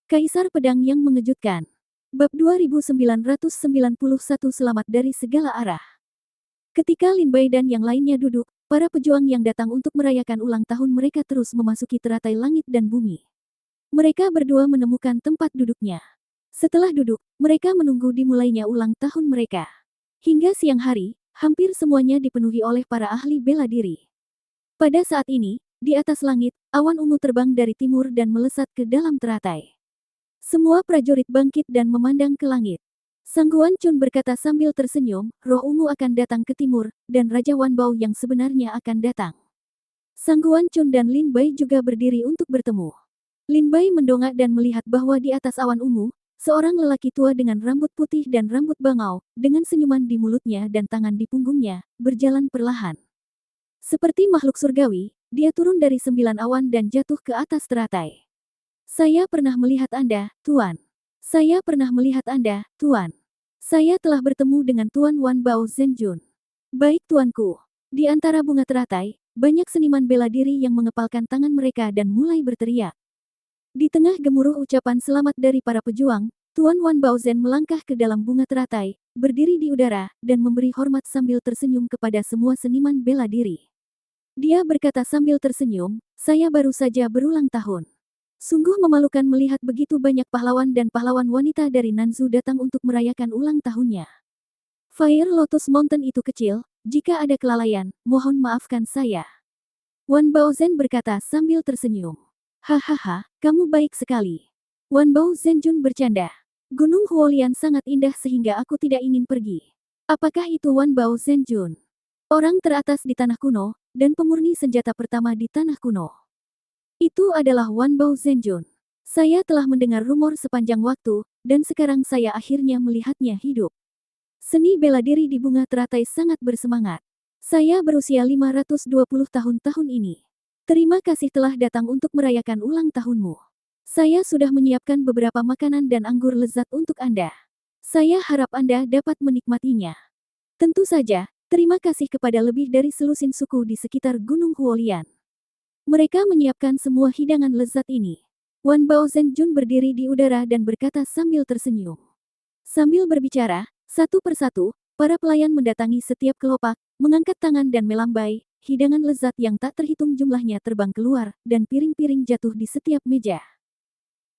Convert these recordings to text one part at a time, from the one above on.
Kaisar Pedang yang Mengejutkan. Bab 2991 Selamat dari segala arah. Ketika Lin Bai dan yang lainnya duduk, para pejuang yang datang untuk merayakan ulang tahun mereka terus memasuki teratai langit dan bumi. Mereka berdua menemukan tempat duduknya. Setelah duduk, mereka menunggu dimulainya ulang tahun mereka. Hingga siang hari, hampir semuanya dipenuhi oleh para ahli bela diri. Pada saat ini, di atas langit, awan ungu terbang dari timur dan melesat ke dalam teratai. Semua prajurit bangkit dan memandang ke langit. Sang Guan Chun berkata sambil tersenyum, roh ungu akan datang ke timur, dan Raja Wan Bao yang sebenarnya akan datang. Sang Guan Chun dan Lin Bai juga berdiri untuk bertemu. Lin Bai mendongak dan melihat bahwa di atas awan ungu, seorang lelaki tua dengan rambut putih dan rambut bangau, dengan senyuman di mulutnya dan tangan di punggungnya, berjalan perlahan. Seperti makhluk surgawi, dia turun dari 9 awan dan jatuh ke atas teratai. Saya pernah melihat Anda, Tuan. Saya pernah melihat Anda, Tuan. Saya telah bertemu dengan Tuan Wan Bao Zhenjun. Baik tuanku. Di antara bunga teratai, banyak seniman bela diri yang mengepalkan tangan mereka dan mulai berteriak. Di tengah gemuruh ucapan selamat dari para pejuang, Tuan Wan Bao Zhen melangkah ke dalam bunga teratai, berdiri di udara, dan memberi hormat sambil tersenyum kepada semua seniman bela diri. Dia berkata sambil tersenyum, saya baru saja berulang tahun. Sungguh memalukan melihat begitu banyak pahlawan dan pahlawan wanita dari Nanzu datang untuk merayakan ulang tahunnya. Fire Lotus Mountain itu kecil, jika ada kelalaian, mohon maafkan saya. Wan Baozhen berkata sambil tersenyum. Hahaha, kamu baik sekali. Wan Bao Zhenjun bercanda. Gunung Huolian sangat indah sehingga aku tidak ingin pergi. Apakah itu Wan Bao Zhenjun? Orang teratas di tanah kuno, dan pemurni senjata pertama di tanah kuno. Itu adalah Wan Bao Zhenjun. Saya telah mendengar rumor sepanjang waktu, dan sekarang saya akhirnya melihatnya hidup. Seni bela diri di bunga teratai sangat bersemangat. Saya berusia 520 tahun ini. Terima kasih telah datang untuk merayakan ulang tahunmu. Saya sudah menyiapkan beberapa makanan dan anggur lezat untuk Anda. Saya harap Anda dapat menikmatinya. Tentu saja, terima kasih kepada lebih dari selusin suku di sekitar Gunung Huolian. Mereka menyiapkan semua hidangan lezat ini. Wan Bao Zhenjun berdiri di udara dan berkata sambil tersenyum. Sambil berbicara, satu persatu, para pelayan mendatangi setiap kelopak, mengangkat tangan dan melambai, hidangan lezat yang tak terhitung jumlahnya terbang keluar, dan piring-piring jatuh di setiap meja.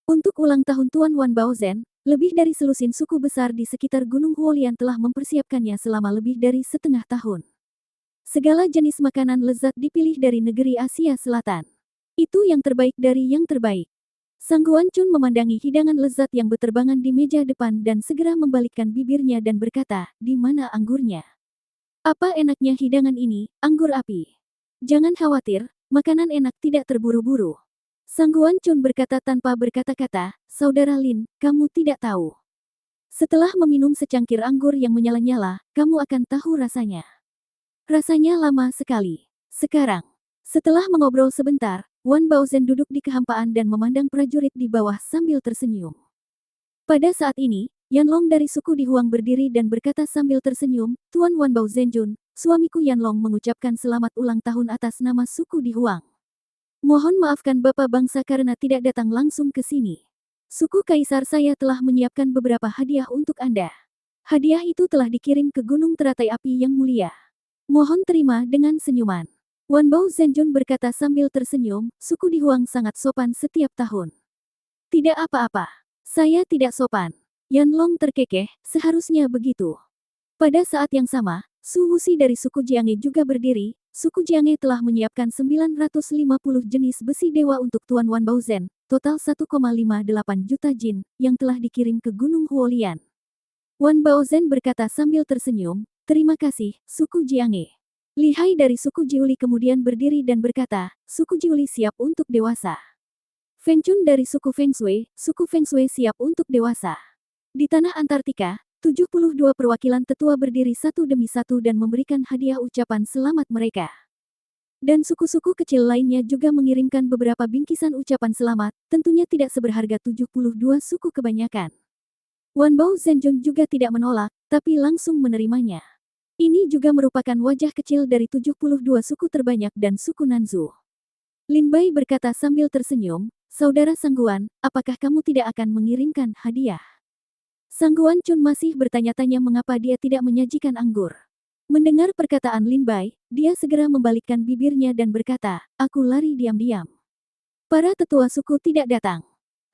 Untuk ulang tahun Tuan Wan Bao Zhen, lebih dari selusin suku besar di sekitar Gunung Huolian telah mempersiapkannya selama lebih dari setengah tahun. Segala jenis makanan lezat dipilih dari negeri Asia Selatan. Itu yang terbaik dari yang terbaik. Sang Guan Chun memandangi hidangan lezat yang berterbangan di meja depan dan segera membalikkan bibirnya dan berkata, di mana anggurnya? Apa enaknya hidangan ini, anggur api? Jangan khawatir, makanan enak tidak terburu-buru. Sang Guan Chun berkata tanpa berkata-kata, Saudara Lin, kamu tidak tahu. Setelah meminum secangkir anggur yang menyala-nyala, kamu akan tahu rasanya. Rasanya lama sekali. Sekarang, setelah mengobrol sebentar, Wan Baozhen duduk di kehampaan dan memandang prajurit di bawah sambil tersenyum. Pada saat ini, Yanlong dari suku Di Huang berdiri dan berkata sambil tersenyum, Tuan Wan Bao Zhenjun, suamiku Yanlong mengucapkan selamat ulang tahun atas nama suku Di Huang. Mohon maafkan Bapak bangsa karena tidak datang langsung ke sini. Suku Kaisar saya telah menyiapkan beberapa hadiah untuk Anda. Hadiah itu telah dikirim ke Gunung Teratai Api yang mulia. Mohon terima dengan senyuman. Wan Bao Zhenjun berkata sambil tersenyum, suku Di Huang sangat sopan setiap tahun. Tidak apa-apa. Saya tidak sopan. Yanlong terkekeh, seharusnya begitu. Pada saat yang sama, Su Wuxi dari suku Jianghe juga berdiri. Suku Jianghe telah menyiapkan 950 jenis besi dewa untuk Tuan Wan Baozhen, total 1,58 juta jin, yang telah dikirim ke Gunung Huolian. Wan Baozhen berkata sambil tersenyum, terima kasih, suku Jianghe. Lihai dari suku Jiuli kemudian berdiri dan berkata, suku Jiuli siap untuk dewasa. Feng Chun dari suku Feng Shui siap untuk dewasa. Di tanah Antartika, 72 perwakilan tetua berdiri satu demi satu dan memberikan hadiah ucapan selamat mereka. Dan suku-suku kecil lainnya juga mengirimkan beberapa bingkisan ucapan selamat, tentunya tidak seberharga 72 suku kebanyakan. Wan Bao Zhenjun juga tidak menolak, tapi langsung menerimanya. Ini juga merupakan wajah kecil dari 72 suku terbanyak dan suku Nanzu. Lin Bai berkata sambil tersenyum, Saudara Sangguan, apakah kamu tidak akan mengirimkan hadiah? Sangguan Chun masih bertanya-tanya mengapa dia tidak menyajikan anggur. Mendengar perkataan Lin Bai, dia segera membalikkan bibirnya dan berkata, aku lari diam-diam. Para tetua suku tidak datang.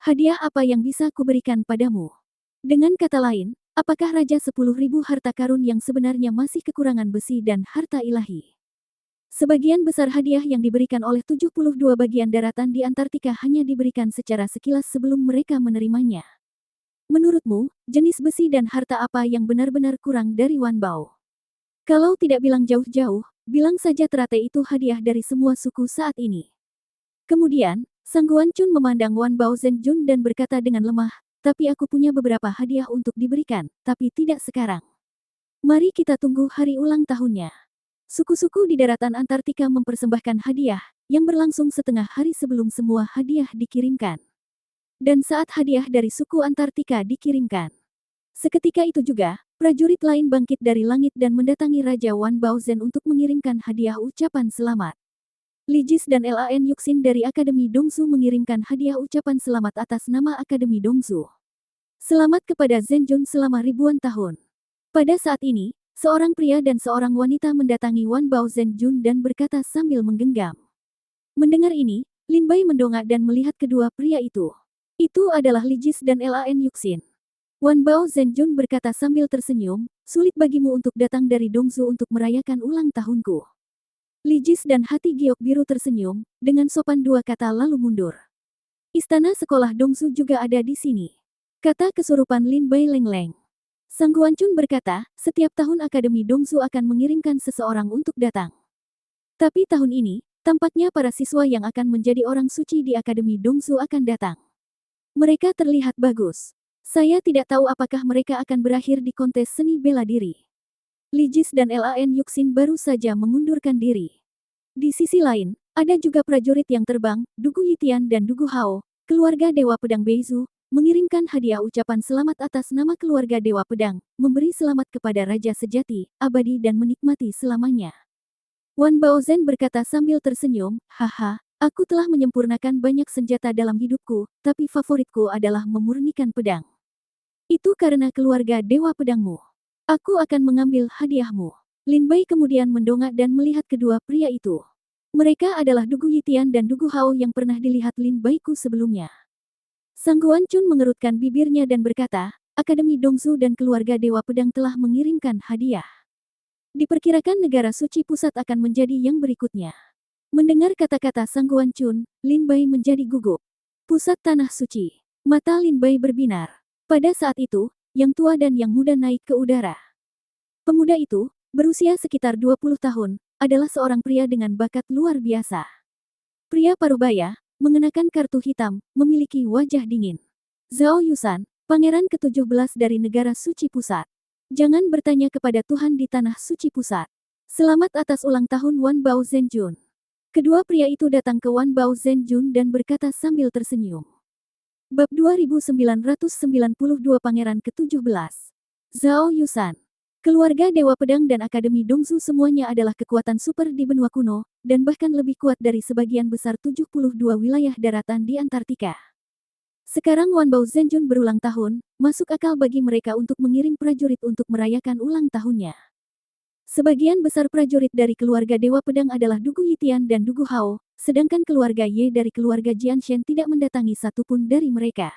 Hadiah apa yang bisa kuberikan padamu? Dengan kata lain, apakah Raja 10.000 harta karun yang sebenarnya masih kekurangan besi dan harta ilahi? Sebagian besar hadiah yang diberikan oleh 72 bagian daratan di Antartika hanya diberikan secara sekilas sebelum mereka menerimanya. Menurutmu, jenis besi dan harta apa yang benar-benar kurang dari Wan Bao? Kalau tidak bilang jauh-jauh, bilang saja teratai itu hadiah dari semua suku saat ini. Kemudian, Sangguan Chun memandang Wan Bao Zhenjun dan berkata dengan lemah, tapi aku punya beberapa hadiah untuk diberikan, tapi tidak sekarang. Mari kita tunggu hari ulang tahunnya. Suku-suku di daratan Antartika mempersembahkan hadiah, yang berlangsung setengah hari sebelum semua hadiah dikirimkan. Dan saat hadiah dari suku Antartika dikirimkan, seketika itu juga, prajurit lain bangkit dari langit dan mendatangi Raja Wan Baozhen untuk mengirimkan hadiah ucapan selamat. Li Jis dan Lan Yuxin dari Akademi Dongzu mengirimkan hadiah ucapan selamat atas nama Akademi Dongzu. Selamat kepada Zhenjun selama ribuan tahun. Pada saat ini, seorang pria dan seorang wanita mendatangi Wan Baozhen Jun dan berkata sambil menggenggam. Mendengar ini, Lin Bai mendongak dan melihat kedua pria itu. Itu adalah Li Jis dan Lan Yuxin. Wan Bao Zhenjun berkata sambil tersenyum, sulit bagimu untuk datang dari Dongzu untuk merayakan ulang tahunku. Li Jis dan hati giok biru tersenyum, dengan sopan dua kata lalu mundur. Istana sekolah Dongzu juga ada di sini. Kata kesurupan Lin Bai leng-leng. Sangguan Chun berkata, setiap tahun Akademi Dongzu akan mengirimkan seseorang untuk datang. Tapi tahun ini, tampaknya para siswa yang akan menjadi orang suci di Akademi Dongzu akan datang. Mereka terlihat bagus. Saya tidak tahu apakah mereka akan berakhir di kontes seni bela diri. Li Jis dan Lan Yuxin baru saja mengundurkan diri. Di sisi lain, ada juga prajurit yang terbang, Dugu Yitian dan Dugu Hao, keluarga Dewa Pedang Beizu, mengirimkan hadiah ucapan selamat atas nama keluarga Dewa Pedang, memberi selamat kepada Raja Sejati, abadi dan menikmati selamanya. Wan Baozhen berkata sambil tersenyum, haha. Aku telah menyempurnakan banyak senjata dalam hidupku, tapi favoritku adalah memurnikan pedang. Itu karena keluarga Dewa Pedangmu. Aku akan mengambil hadiahmu. Lin Bai kemudian mendongak dan melihat kedua pria itu. Mereka adalah Dugu Yitian dan Dugu Hao yang pernah dilihat Lin Baiku sebelumnya. Sangguan Chun mengerutkan bibirnya dan berkata, Akademi Dongzu dan keluarga Dewa Pedang telah mengirimkan hadiah. Diperkirakan negara suci pusat akan menjadi yang berikutnya. Mendengar kata-kata Sangguan Chun, Lin Bai menjadi gugup. Pusat tanah suci. Mata Lin Bai berbinar. Pada saat itu, yang tua dan yang muda naik ke udara. Pemuda itu, berusia sekitar 20 tahun, adalah seorang pria dengan bakat luar biasa. Pria parubaya, mengenakan kartu hitam, memiliki wajah dingin. Zhao Yusan, pangeran ke-17 dari negara suci pusat. Jangan bertanya kepada Tuhan di tanah suci pusat. Selamat atas ulang tahun Wan Bao Zhenjun. Kedua pria itu datang ke Wan Bao Zhenjun dan berkata sambil tersenyum. Bab 2992 Pangeran ke-17. Zhao Yusan. Keluarga Dewa Pedang dan Akademi Dongzu semuanya adalah kekuatan super di benua kuno, dan bahkan lebih kuat dari sebagian besar 72 wilayah daratan di Antartika. Sekarang Wan Bao Zhenjun berulang tahun, masuk akal bagi mereka untuk mengirim prajurit untuk merayakan ulang tahunnya. Sebagian besar prajurit dari keluarga Dewa Pedang adalah Dugu Yitian dan Dugu Hao, sedangkan keluarga Ye dari keluarga Jianshen tidak mendatangi satupun dari mereka.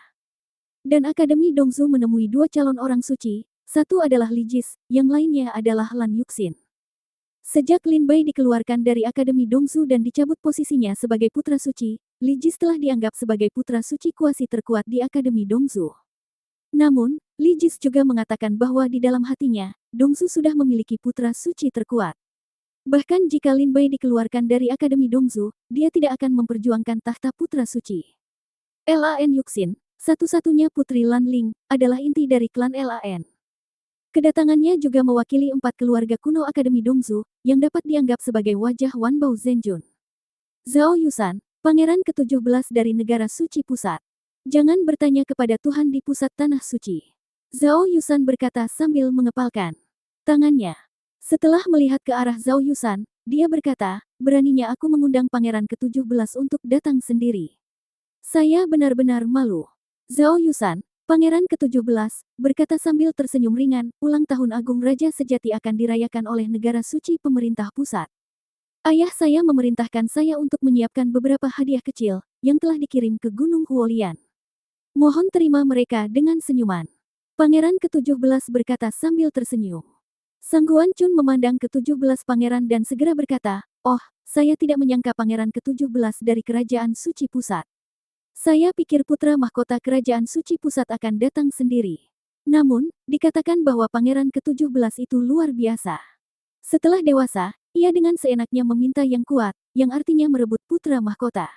Dan Akademi Dongzu menemui dua calon orang suci, satu adalah Li Jis, yang lainnya adalah Lan Yuxin. Sejak Lin Bai dikeluarkan dari Akademi Dongzu dan dicabut posisinya sebagai putra suci, Li Jis telah dianggap sebagai putra suci kuasi terkuat di Akademi Dongzu. Namun, Li Jis juga mengatakan bahwa di dalam hatinya, Dongzu sudah memiliki putra suci terkuat. Bahkan jika Lin Bai dikeluarkan dari Akademi Dongzu, dia tidak akan memperjuangkan tahta putra suci. Lan Yuxin, satu-satunya putri Lan Ling, adalah inti dari klan Lan. Kedatangannya juga mewakili 4 keluarga kuno Akademi Dongzu, yang dapat dianggap sebagai wajah Wan Bao Zhenjun. Zhao Yusan, pangeran ke-17 dari negara suci pusat. Jangan bertanya kepada Tuhan di pusat tanah suci. Zhao Yusan berkata sambil mengepalkan tangannya. Setelah melihat ke arah Zhao Yusan, dia berkata, beraninya aku mengundang pangeran ke-17 untuk datang sendiri. Saya benar-benar malu. Zhao Yusan, Pangeran ke-17, berkata sambil tersenyum ringan, ulang tahun Agung Raja Sejati akan dirayakan oleh negara suci pemerintah pusat. Ayah saya memerintahkan saya untuk menyiapkan beberapa hadiah kecil, yang telah dikirim ke Gunung Huolian. Mohon terima mereka dengan senyuman. Pangeran ke-17 berkata sambil tersenyum. Sang Guan Chun memandang ke-17 pangeran dan segera berkata, "Oh, saya tidak menyangka pangeran ke-17 dari Kerajaan Suci Pusat. Saya pikir putra mahkota Kerajaan Suci Pusat akan datang sendiri. Namun, dikatakan bahwa pangeran ke-17 itu luar biasa. Setelah dewasa, ia dengan seenaknya meminta yang kuat, yang artinya merebut putra mahkota.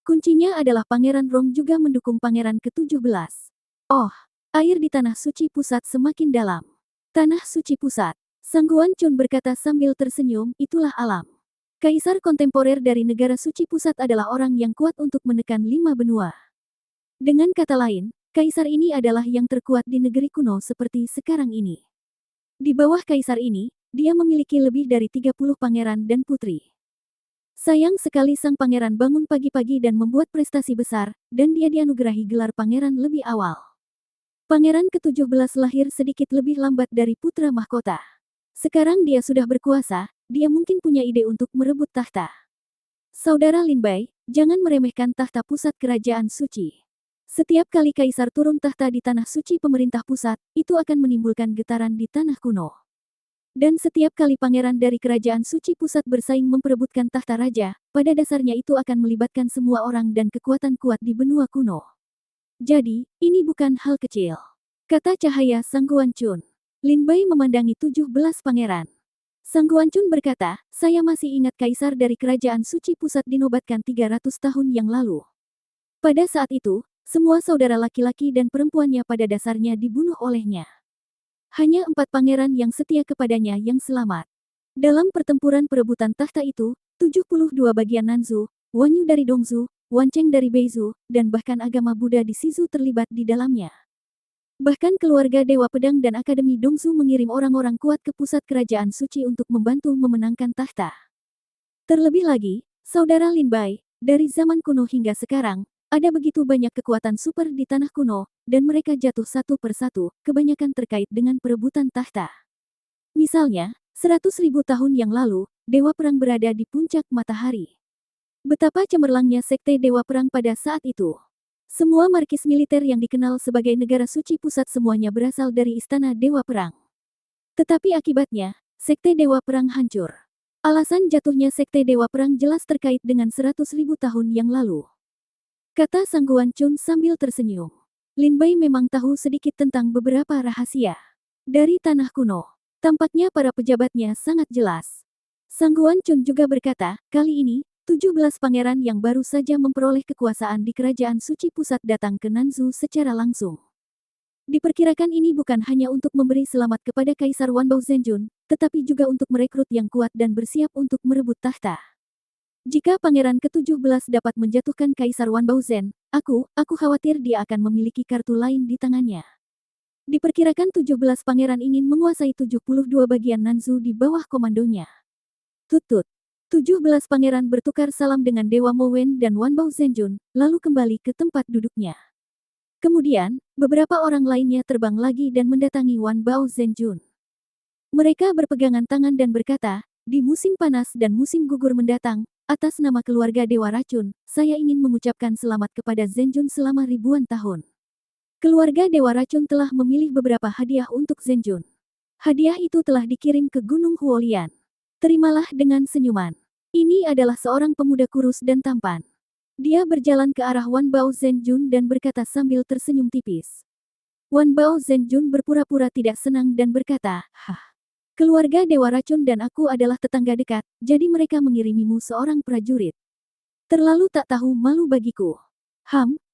Kuncinya adalah Pangeran Rong juga mendukung Pangeran ke-17. Oh, air di Tanah Suci Pusat semakin dalam. Tanah Suci Pusat. Sang Guan Chun berkata sambil tersenyum, itulah alam. Kaisar kontemporer dari negara suci pusat adalah orang yang kuat untuk menekan 5 benua. Dengan kata lain, kaisar ini adalah yang terkuat di negeri kuno seperti sekarang ini. Di bawah kaisar ini, dia memiliki lebih dari 30 pangeran dan putri. Sayang sekali sang pangeran bangun pagi-pagi dan membuat prestasi besar, dan dia dianugerahi gelar pangeran lebih awal. Pangeran ke-17 lahir sedikit lebih lambat dari putra mahkota. Sekarang dia sudah berkuasa, dia mungkin punya ide untuk merebut tahta. Saudara Lin Bai, jangan meremehkan tahta pusat kerajaan suci. Setiap kali kaisar turun tahta di tanah suci pemerintah pusat, itu akan menimbulkan getaran di tanah kuno. Dan setiap kali pangeran dari kerajaan suci pusat bersaing memperebutkan tahta raja, pada dasarnya itu akan melibatkan semua orang dan kekuatan kuat di benua kuno. Jadi, ini bukan hal kecil. Kata cahaya Sang Guan Chun. Lin Bai memandangi 17 pangeran. Sang Guan Chun berkata, saya masih ingat kaisar dari kerajaan suci pusat dinobatkan 300 tahun yang lalu. Pada saat itu, semua saudara laki-laki dan perempuannya pada dasarnya dibunuh olehnya. Hanya 4 pangeran yang setia kepadanya yang selamat. Dalam pertempuran perebutan tahta itu, 72 bagian Nanzu, Wanyu dari Dongzu, Wancheng dari Beizu, dan bahkan agama Buddha di Sizu terlibat di dalamnya. Bahkan keluarga Dewa Pedang dan Akademi Dongzu mengirim orang-orang kuat ke pusat kerajaan suci untuk membantu memenangkan tahta. Terlebih lagi, saudara Lin Bai, dari zaman kuno hingga sekarang, ada begitu banyak kekuatan super di tanah kuno, dan mereka jatuh satu persatu, kebanyakan terkait dengan perebutan tahta. Misalnya, 100.000 tahun yang lalu, Dewa Perang berada di puncak matahari. Betapa cemerlangnya sekte Dewa Perang pada saat itu. Semua markis militer yang dikenal sebagai negara suci pusat semuanya berasal dari istana Dewa Perang. Tetapi akibatnya, sekte Dewa Perang hancur. Alasan jatuhnya sekte Dewa Perang jelas terkait dengan 100.000 tahun yang lalu. Kata Sang Guan Chun sambil tersenyum. Lin Bai memang tahu sedikit tentang beberapa rahasia. Dari tanah kuno, tampaknya para pejabatnya sangat jelas. Sang Guan Chun juga berkata, kali ini, 17 pangeran yang baru saja memperoleh kekuasaan di kerajaan suci pusat datang ke Nanzu secara langsung. Diperkirakan ini bukan hanya untuk memberi selamat kepada Kaisar Wanbao Zhenjun, tetapi juga untuk merekrut yang kuat dan bersiap untuk merebut tahta. Jika Pangeran ke-17 dapat menjatuhkan Kaisar Wanbao Zhen, aku khawatir dia akan memiliki kartu lain di tangannya. Diperkirakan 17 pangeran ingin menguasai 72 bagian Nanzu di bawah komandonya. Tut-tut. 17 pangeran bertukar salam dengan Dewa Mo Wen dan Wanbao Zhenjun, lalu kembali ke tempat duduknya. Kemudian, beberapa orang lainnya terbang lagi dan mendatangi Wanbao Zhenjun. Mereka berpegangan tangan dan berkata, di musim panas dan musim gugur mendatang, atas nama keluarga Dewa Racun, saya ingin mengucapkan selamat kepada Zhenjun selama ribuan tahun. Keluarga Dewa Racun telah memilih beberapa hadiah untuk Zhenjun. Hadiah itu telah dikirim ke Gunung Huolian. Terimalah dengan senyuman. Ini adalah seorang pemuda kurus dan tampan. Dia berjalan ke arah Wanbao Zhenjun dan berkata sambil tersenyum tipis. Wanbao Zhenjun berpura-pura tidak senang dan berkata, hah. Keluarga Dewa Racun dan aku adalah tetangga dekat, jadi mereka mengirimimu seorang prajurit. Terlalu tak tahu malu bagiku.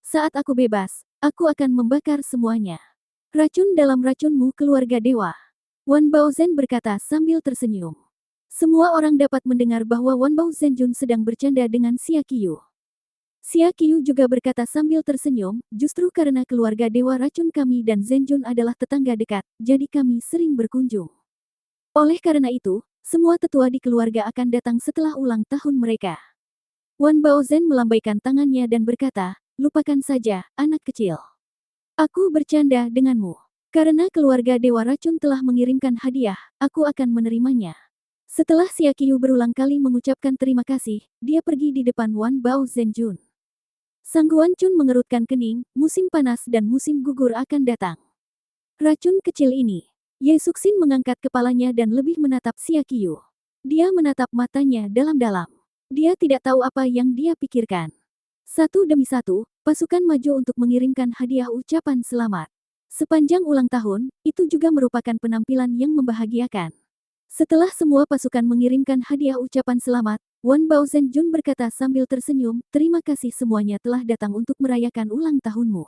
Saat aku bebas, aku akan membakar semuanya. Racun dalam racunmu keluarga dewa. Wanbao Zhen berkata sambil tersenyum. Semua orang dapat mendengar bahwa Wanbao Zhenjun sedang bercanda dengan Xia Qiu. Xia Qiu juga berkata sambil tersenyum, justru karena keluarga Dewa Racun kami dan Zhenjun adalah tetangga dekat, jadi kami sering berkunjung. Oleh karena itu, semua tetua di keluarga akan datang setelah ulang tahun mereka. Wanbao Zhen melambaikan tangannya dan berkata, lupakan saja, anak kecil. Aku bercanda denganmu. Karena keluarga Dewa Racun telah mengirimkan hadiah, aku akan menerimanya. Setelah Xia Qiu berulang kali mengucapkan terima kasih, dia pergi di depan Wan Bao Zhenjun. Sang Guan Chun mengerutkan kening, musim panas dan musim gugur akan datang. Racun kecil ini. Ye Suxin mengangkat kepalanya dan lebih menatap Xia Qiu. Dia menatap matanya dalam-dalam. Dia tidak tahu apa yang dia pikirkan. Satu demi satu, pasukan maju untuk mengirimkan hadiah ucapan selamat. Sepanjang ulang tahun, itu juga merupakan penampilan yang membahagiakan. Setelah semua pasukan mengirimkan hadiah ucapan selamat, Wan Bao Zhenjun berkata sambil tersenyum, terima kasih semuanya telah datang untuk merayakan ulang tahunmu.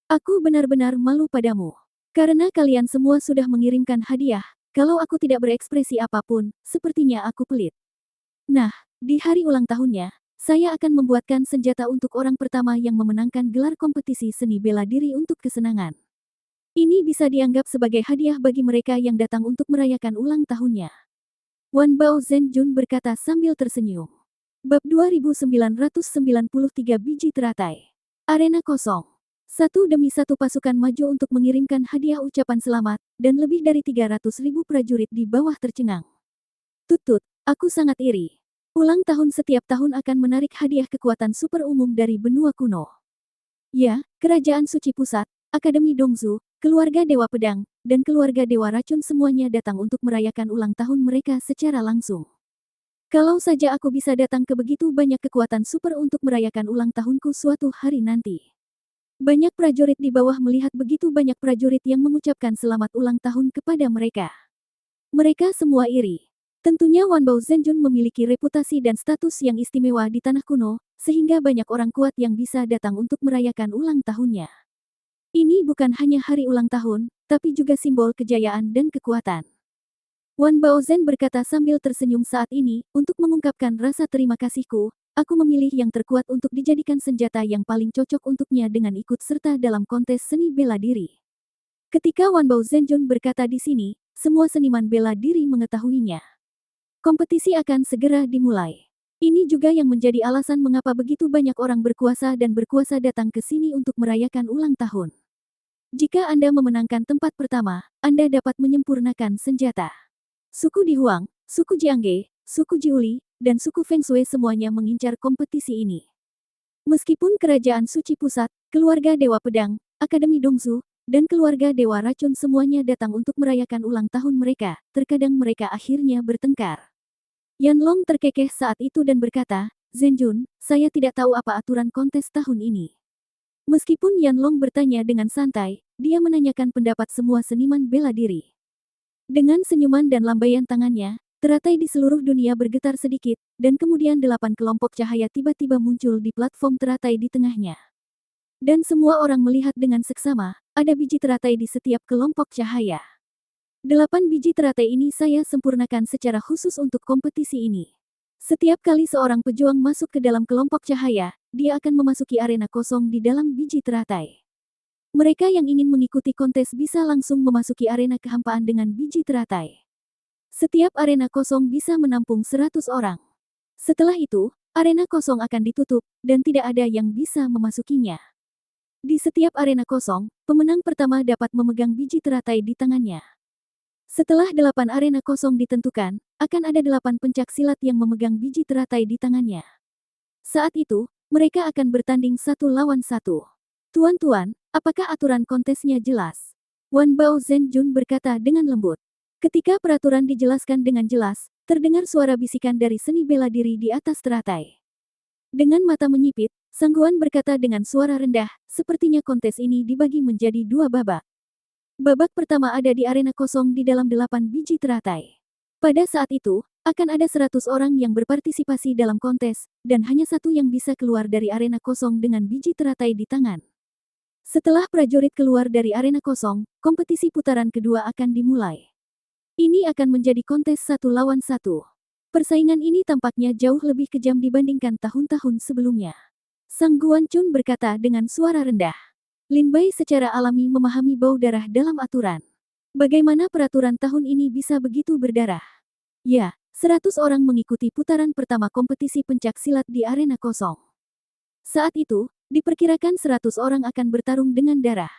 Aku benar-benar malu padamu. Karena kalian semua sudah mengirimkan hadiah, kalau aku tidak berekspresi apapun, sepertinya aku pelit. Nah, di hari ulang tahunnya, saya akan membuatkan senjata untuk orang pertama yang memenangkan gelar kompetisi seni bela diri untuk kesenangan. Ini bisa dianggap sebagai hadiah bagi mereka yang datang untuk merayakan ulang tahunnya. Wan Bao Zhenjun berkata sambil tersenyum. Bab 2993 biji teratai. Arena kosong. Satu demi satu pasukan maju untuk mengirimkan hadiah ucapan selamat, dan lebih dari 300.000 prajurit di bawah tercengang. Tutut, aku sangat iri. Ulang tahun setiap tahun akan menarik hadiah kekuatan super umum dari benua kuno. Ya, Kerajaan Suci Pusat, Akademi Dongzu, keluarga Dewa Pedang, dan keluarga Dewa Racun semuanya datang untuk merayakan ulang tahun mereka secara langsung. Kalau saja aku bisa datang ke begitu banyak kekuatan super untuk merayakan ulang tahunku suatu hari nanti. Banyak prajurit di bawah melihat begitu banyak prajurit yang mengucapkan selamat ulang tahun kepada mereka. Mereka semua iri. Tentunya Wan Bao Zhenjun memiliki reputasi dan status yang istimewa di tanah kuno, sehingga banyak orang kuat yang bisa datang untuk merayakan ulang tahunnya. Ini bukan hanya hari ulang tahun, tapi juga simbol kejayaan dan kekuatan. Wan Baozhen berkata sambil tersenyum saat ini, untuk mengungkapkan rasa terima kasihku, aku memilih yang terkuat untuk dijadikan senjata yang paling cocok untuknya dengan ikut serta dalam kontes seni bela diri. Ketika Wan Baozhenjun berkata di sini, semua seniman bela diri mengetahuinya. Kompetisi akan segera dimulai. Ini juga yang menjadi alasan mengapa begitu banyak orang berkuasa dan berkuasa datang ke sini untuk merayakan ulang tahun. Jika Anda memenangkan tempat pertama, Anda dapat menyempurnakan senjata. Suku Dihuang, suku Jiangge, suku Jiuli, dan suku Feng Shui semuanya mengincar kompetisi ini. Meskipun Kerajaan Suci Pusat, keluarga Dewa Pedang, Akademi Dongzu, dan keluarga Dewa Racun semuanya datang untuk merayakan ulang tahun mereka, terkadang mereka akhirnya bertengkar. Yanlong terkekeh saat itu dan berkata, Zhenjun, saya tidak tahu apa aturan kontes tahun ini. Meskipun Yanlong bertanya dengan santai, dia menanyakan pendapat semua seniman bela diri. Dengan senyuman dan lambaian tangannya, teratai di seluruh dunia bergetar sedikit, dan kemudian 8 kelompok cahaya tiba-tiba muncul di platform teratai di tengahnya. Dan semua orang melihat dengan seksama, ada biji teratai di setiap kelompok cahaya. 8 biji teratai ini saya sempurnakan secara khusus untuk kompetisi ini. Setiap kali seorang pejuang masuk ke dalam kelompok cahaya, dia akan memasuki arena kosong di dalam biji teratai. Mereka yang ingin mengikuti kontes bisa langsung memasuki arena kehampaan dengan biji teratai. Setiap arena kosong bisa menampung 100 orang. Setelah itu, arena kosong akan ditutup, dan tidak ada yang bisa memasukinya. Di setiap arena kosong, pemenang pertama dapat memegang biji teratai di tangannya. Setelah 8 arena kosong ditentukan, akan ada 8 pencak silat yang memegang biji teratai di tangannya. Saat itu, mereka akan bertanding 1 lawan 1. Tuan-tuan, apakah aturan kontesnya jelas? Wan Bao Zhenjun berkata dengan lembut. Ketika peraturan dijelaskan dengan jelas, terdengar suara bisikan dari seni bela diri di atas teratai. Dengan mata menyipit, Sang Guan berkata dengan suara rendah, sepertinya kontes ini dibagi menjadi 2 babak. Babak pertama ada di arena kosong di dalam 8 biji teratai. Pada saat itu, akan ada 100 orang yang berpartisipasi dalam kontes, dan hanya satu yang bisa keluar dari arena kosong dengan biji teratai di tangan. Setelah prajurit keluar dari arena kosong, kompetisi putaran kedua akan dimulai. Ini akan menjadi kontes 1 lawan 1. Persaingan ini tampaknya jauh lebih kejam dibandingkan tahun-tahun sebelumnya. Sang Guan Chun berkata dengan suara rendah. Lin Bai secara alami memahami bau darah dalam aturan. Bagaimana peraturan tahun ini bisa begitu berdarah? Ya, 100 orang mengikuti putaran pertama kompetisi pencak silat di arena kosong. Saat itu, Diperkirakan 100 orang akan bertarung dengan darah.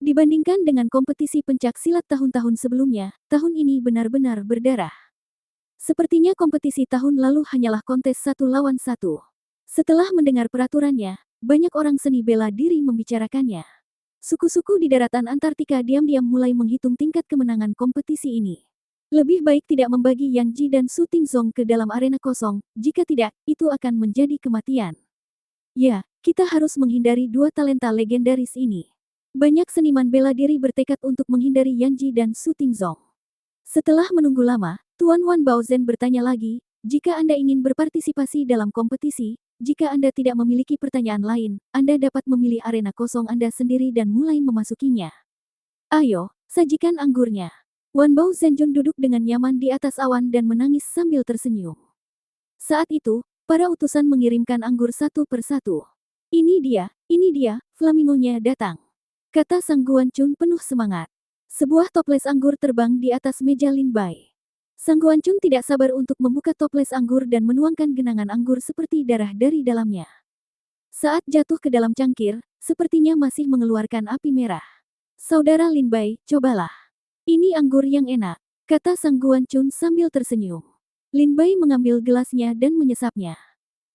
Dibandingkan dengan kompetisi pencak silat tahun-tahun sebelumnya, tahun ini benar-benar berdarah. Sepertinya kompetisi tahun lalu hanyalah kontes 1 lawan 1. Setelah mendengar peraturannya, banyak orang seni bela diri membicarakannya. Suku-suku di daratan Antartika diam-diam mulai menghitung tingkat kemenangan kompetisi ini. Lebih baik tidak membagi Yan Ji dan Su Tingzong ke dalam arena kosong, jika tidak, itu akan menjadi kematian. Ya, kita harus menghindari dua talenta legendaris ini. Banyak seniman bela diri bertekad untuk menghindari Yan Ji dan Su Tingzong. Setelah menunggu lama, Tuan Wan Baozhen bertanya lagi, jika Anda ingin berpartisipasi dalam kompetisi, jika Anda tidak memiliki pertanyaan lain, Anda dapat memilih arena kosong Anda sendiri dan mulai memasukinya. Ayo, sajikan anggurnya. Wan Baozhenjun duduk dengan nyaman di atas awan dan menangis sambil tersenyum. Saat itu, para utusan mengirimkan anggur satu persatu. Ini dia, flamingonya datang. Kata Sang Guancun penuh semangat. Sebuah toples anggur terbang di atas meja Lin Bai. Sang Guancun tidak sabar untuk membuka toples anggur dan menuangkan genangan anggur seperti darah dari dalamnya. Saat jatuh ke dalam cangkir, sepertinya masih mengeluarkan api merah. Saudara Lin Bai, cobalah. Ini anggur yang enak, kata Sang Guancun sambil tersenyum. Lin Bai mengambil gelasnya dan menyesapnya.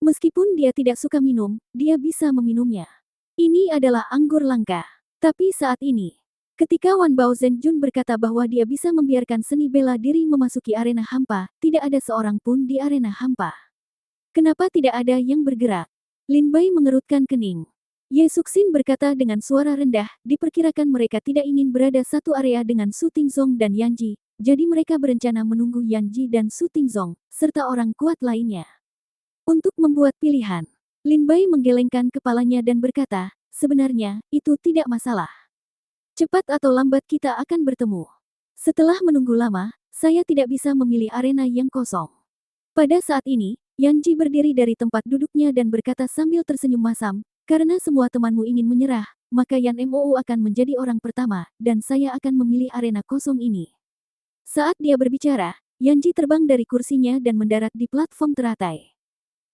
Meskipun dia tidak suka minum, dia bisa meminumnya. Ini adalah anggur langka. Tapi saat ini, ketika Wan Baozhenjun berkata bahwa dia bisa membiarkan seni bela diri memasuki arena hampa, tidak ada seorang pun di arena hampa. Kenapa tidak ada yang bergerak? Lin Bai mengerutkan kening. Ye Suxin berkata dengan suara rendah, diperkirakan mereka tidak ingin berada satu area dengan Su Tingzong dan Yan Ji, jadi mereka berencana menunggu Yan Ji dan Su Tingzong, serta orang kuat lainnya. Untuk membuat pilihan, Lin Bai menggelengkan kepalanya dan berkata, sebenarnya, itu tidak masalah. Cepat atau lambat kita akan bertemu. Setelah menunggu lama, saya tidak bisa memilih arena yang kosong. Pada saat ini, Yan Ji berdiri dari tempat duduknya dan berkata sambil tersenyum masam, karena semua temanmu ingin menyerah, maka Yan Mou akan menjadi orang pertama, dan saya akan memilih arena kosong ini. Saat dia berbicara, Yan Ji terbang dari kursinya dan mendarat di platform teratai.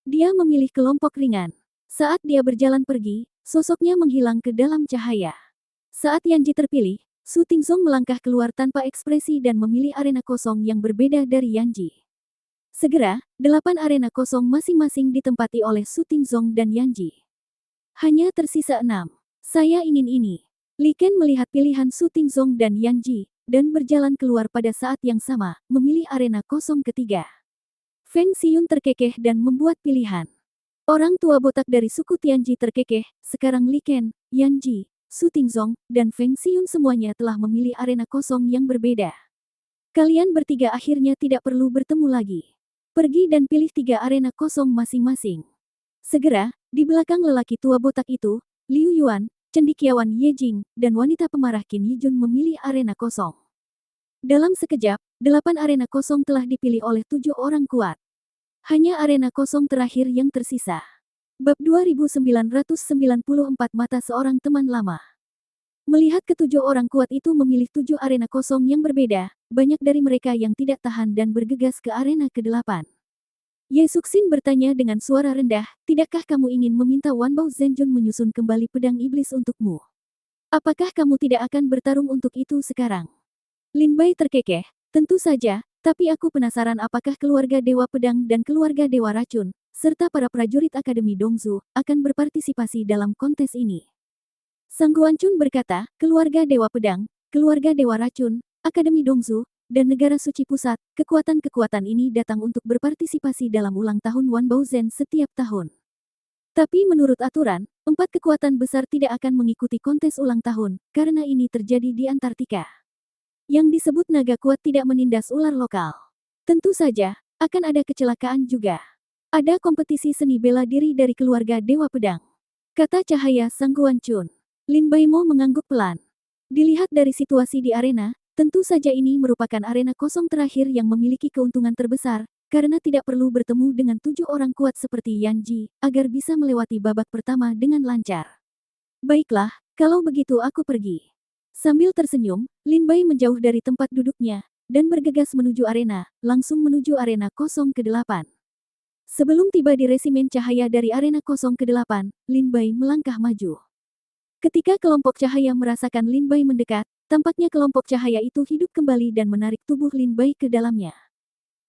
Dia memilih kelompok ringan. Saat dia berjalan pergi, sosoknya menghilang ke dalam cahaya. Saat Yan Ji terpilih, Su Tingzong melangkah keluar tanpa ekspresi dan memilih arena kosong yang berbeda dari Yan Ji. Segera, 8 arena kosong masing-masing ditempati oleh Su Tingzong dan Yan Ji. Hanya tersisa 6. Saya ingin ini. Li Ken melihat pilihan Su Tingzong dan Yan Ji, dan berjalan keluar pada saat yang sama, memilih arena kosong ketiga. Feng Xiyun terkekeh dan membuat pilihan. Orang tua botak dari suku Tianji terkekeh, sekarang Li Ken, Yan Ji, Su Tingzong, dan Feng Xiyun semuanya telah memilih arena kosong yang berbeda. Kalian bertiga akhirnya tidak perlu bertemu lagi. Pergi dan pilih 3 arena kosong masing-masing. Segera, di belakang lelaki tua botak itu, Liu Yuan, cendekiawan Ye Jing, dan wanita pemarah Qin Yijun memilih arena kosong. Dalam sekejap, 8 arena kosong telah dipilih oleh 7 orang kuat. Hanya arena kosong terakhir yang tersisa. Bab 2994 Mata Seorang Teman Lama. Melihat ketujuh orang kuat itu memilih 7 arena kosong yang berbeda, banyak dari mereka yang tidak tahan dan bergegas ke arena ke-8. Ye Suxin bertanya dengan suara rendah, tidakkah kamu ingin meminta Wan Baozhenjun menyusun kembali pedang iblis untukmu? Apakah kamu tidak akan bertarung untuk itu sekarang? Lin Bai terkekeh, tentu saja, tapi aku penasaran apakah keluarga Dewa Pedang dan keluarga Dewa Racun, serta para prajurit Akademi Dongzu, akan berpartisipasi dalam kontes ini. Sang Guancun berkata, keluarga Dewa Pedang, keluarga Dewa Racun, Akademi Dongzu, dan Negara Suci Pusat, kekuatan-kekuatan ini datang untuk berpartisipasi dalam ulang tahun Wan Baozhen setiap tahun. Tapi menurut aturan, 4 kekuatan besar tidak akan mengikuti kontes ulang tahun, karena ini terjadi di Antartika. Yang disebut naga kuat tidak menindas ular lokal. Tentu saja, akan ada kecelakaan juga. Ada kompetisi seni bela diri dari keluarga Dewa Pedang. Kata cahaya Sang Guancun. Lin Baimo mengangguk pelan. Dilihat dari situasi di arena, tentu saja ini merupakan arena kosong terakhir yang memiliki keuntungan terbesar, karena tidak perlu bertemu dengan 7 orang kuat seperti Yan Ji, agar bisa melewati babak pertama dengan lancar. Baiklah, kalau begitu aku pergi. Sambil tersenyum, Lin Bai menjauh dari tempat duduknya, dan bergegas menuju arena, langsung menuju arena kosong ke-8. Sebelum tiba di resimen cahaya dari arena kosong ke-8, Lin Bai melangkah maju. Ketika kelompok cahaya merasakan Lin Bai mendekat, tampaknya kelompok cahaya itu hidup kembali dan menarik tubuh Lin Bai ke dalamnya.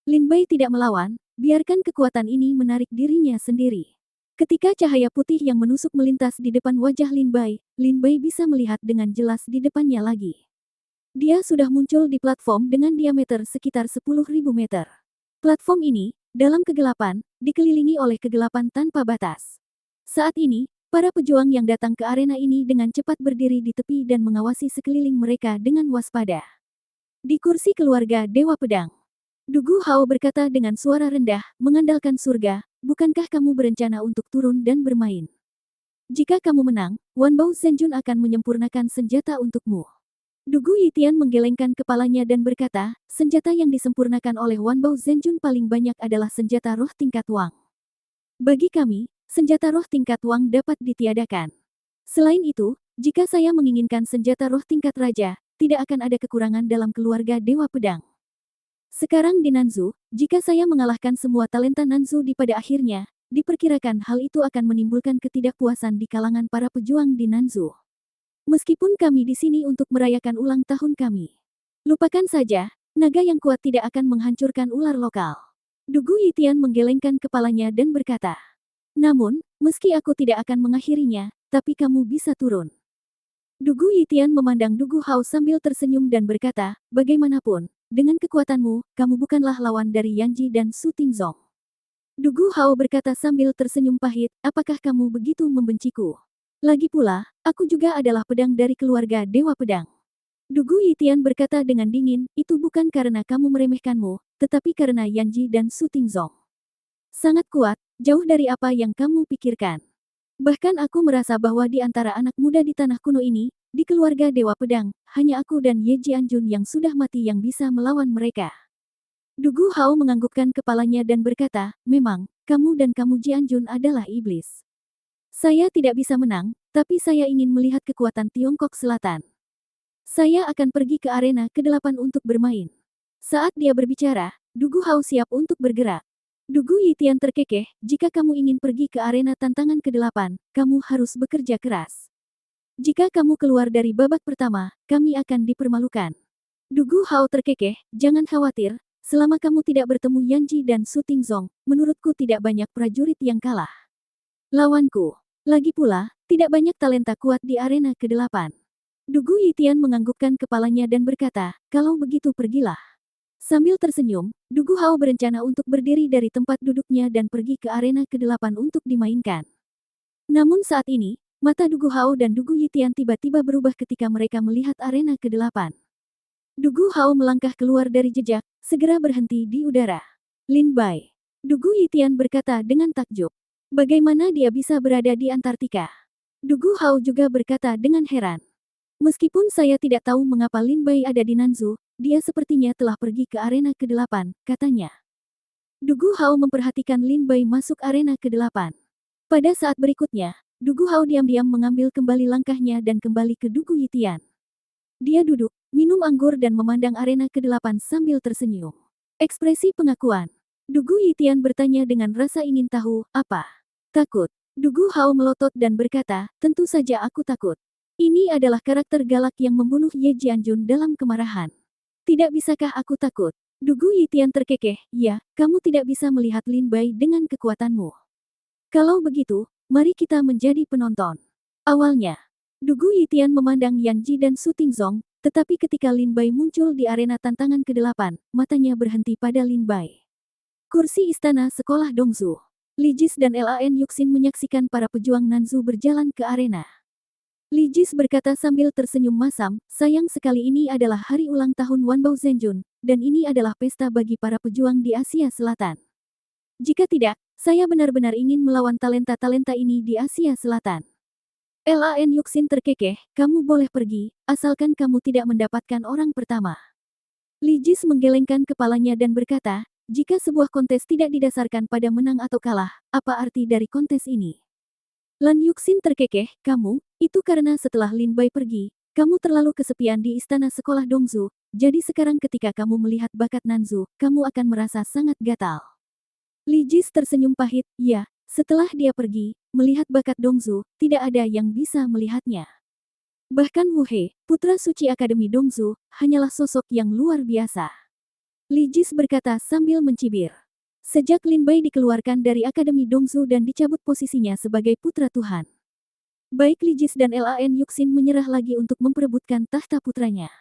Lin Bai tidak melawan, biarkan kekuatan ini menarik dirinya sendiri. Ketika cahaya putih yang menusuk melintas di depan wajah Lin Bai bisa melihat dengan jelas di depannya lagi. Dia sudah muncul di platform dengan diameter sekitar 10.000 meter. Platform ini, dalam kegelapan, dikelilingi oleh kegelapan tanpa batas. Saat ini, para pejuang yang datang ke arena ini dengan cepat berdiri di tepi dan mengawasi sekeliling mereka dengan waspada. Di kursi keluarga Dewa Pedang, Dugu Hao berkata dengan suara rendah, mengandalkan surga, bukankah kamu berencana untuk turun dan bermain? Jika kamu menang, Wanbao Zhenjun akan menyempurnakan senjata untukmu. Dugu Yitian menggelengkan kepalanya dan berkata, senjata yang disempurnakan oleh Wanbao Zhenjun paling banyak adalah senjata roh tingkat Wang. Bagi kami, senjata roh tingkat Wang dapat ditiadakan. Selain itu, jika saya menginginkan senjata roh tingkat raja, tidak akan ada kekurangan dalam keluarga Dewa Pedang. Sekarang di Nanzu, jika saya mengalahkan semua talenta Nanzu di pada akhirnya, diperkirakan hal itu akan menimbulkan ketidakpuasan di kalangan para pejuang di Nanzu. Meskipun kami di sini untuk merayakan ulang tahun kami. Lupakan saja, naga yang kuat tidak akan menghancurkan ular lokal. Dugu Yitian menggelengkan kepalanya dan berkata, namun, meski aku tidak akan mengakhirinya, tapi kamu bisa turun. Dugu Yitian memandang Dugu Hao sambil tersenyum dan berkata, bagaimanapun, dengan kekuatanmu, kamu bukanlah lawan dari Yanji dan Su Tingzong. Dugu Hao berkata sambil tersenyum pahit, apakah kamu begitu membenciku? Lagi pula, aku juga adalah pedang dari keluarga Dewa Pedang. Dugu Yitian berkata dengan dingin, itu bukan karena kamu meremehkanmu, tetapi karena Yanji dan Su Tingzong. Sangat kuat, jauh dari apa yang kamu pikirkan. Bahkan aku merasa bahwa di antara anak muda di tanah kuno ini, di keluarga Dewa Pedang, hanya aku dan Ye Jianjun yang sudah mati yang bisa melawan mereka. Dugu Hao menganggukkan kepalanya dan berkata, memang, kamu dan kamu Jianjun adalah iblis. Saya tidak bisa menang, tapi saya ingin melihat kekuatan Tiongkok Selatan. Saya akan pergi ke arena ke-8 untuk bermain. Saat dia berbicara, Dugu Hao siap untuk bergerak. Dugu Yitian terkekeh, jika kamu ingin pergi ke arena tantangan ke-8, kamu harus bekerja keras. Jika kamu keluar dari babak pertama, kami akan dipermalukan. Dugu Hao terkekeh, jangan khawatir, selama kamu tidak bertemu Yanji dan Su Tingzong, menurutku tidak banyak prajurit yang kalah. Lawanku. Lagi pula, tidak banyak talenta kuat di arena ke-8. Dugu Yitian menganggukkan kepalanya dan berkata, kalau begitu pergilah. Sambil tersenyum, Dugu Hao berencana untuk berdiri dari tempat duduknya dan pergi ke arena ke-8 untuk dimainkan. Namun saat ini, mata Dugu Hao dan Dugu Yitian tiba-tiba berubah ketika mereka melihat arena ke-8. Dugu Hao melangkah keluar dari jejak, segera berhenti di udara. Lin Bai. Dugu Yitian berkata dengan takjub. Bagaimana dia bisa berada di Antartika? Dugu Hao juga berkata dengan heran. Meskipun saya tidak tahu mengapa Lin Bai ada di Nanzu, dia sepertinya telah pergi ke arena ke-8, katanya. Dugu Hao memperhatikan Lin Bai masuk arena ke-8. Pada saat berikutnya, Dugu Hao diam-diam mengambil kembali langkahnya dan kembali ke Dugu Yitian. Dia duduk, minum anggur dan memandang arena ke-8 sambil tersenyum. Ekspresi pengakuan. Dugu Yitian bertanya dengan rasa ingin tahu, apa? Takut. Dugu Hao melotot dan berkata, tentu saja aku takut. Ini adalah karakter galak yang membunuh Ye Jianjun dalam kemarahan. Tidak bisakah aku takut? Dugu Yitian terkekeh, ya, kamu tidak bisa melihat Lin Bai dengan kekuatanmu. Kalau begitu, mari kita menjadi penonton. Awalnya, Dugu Yitian memandang Yanji dan Su Tingzong, tetapi ketika Lin Bai muncul di arena tantangan ke-8, matanya berhenti pada Lin Bai. Kursi istana sekolah Dongzu. Li Jis dan Lan Yuxin menyaksikan para pejuang Nanzu berjalan ke arena. Li Jis berkata sambil tersenyum masam, sayang sekali ini adalah hari ulang tahun Wanbao Zhenjun, dan ini adalah pesta bagi para pejuang di Asia Selatan. Jika tidak, saya benar-benar ingin melawan talenta-talenta ini di Asia Selatan. Lan Yuxin terkekeh, kamu boleh pergi, asalkan kamu tidak mendapatkan orang pertama. Li Jis menggelengkan kepalanya dan berkata, jika sebuah kontes tidak didasarkan pada menang atau kalah, apa arti dari kontes ini? Lan Yuxin terkekeh, kamu, itu karena setelah Lin Bai pergi, kamu terlalu kesepian di istana sekolah Dongzu, jadi sekarang ketika kamu melihat bakat Nanzu, kamu akan merasa sangat gatal. Li Jis tersenyum pahit, ya, setelah dia pergi, melihat bakat Dongzu, tidak ada yang bisa melihatnya. Bahkan Wu He, putra suci Akademi Dongzu, hanyalah sosok yang luar biasa. Li Jis berkata sambil mencibir. Sejak Lin Bai dikeluarkan dari Akademi Dongzu dan dicabut posisinya sebagai putra Tuhan, baik Li Jis dan Lan Yuxin menyerah lagi untuk memperebutkan tahta putranya.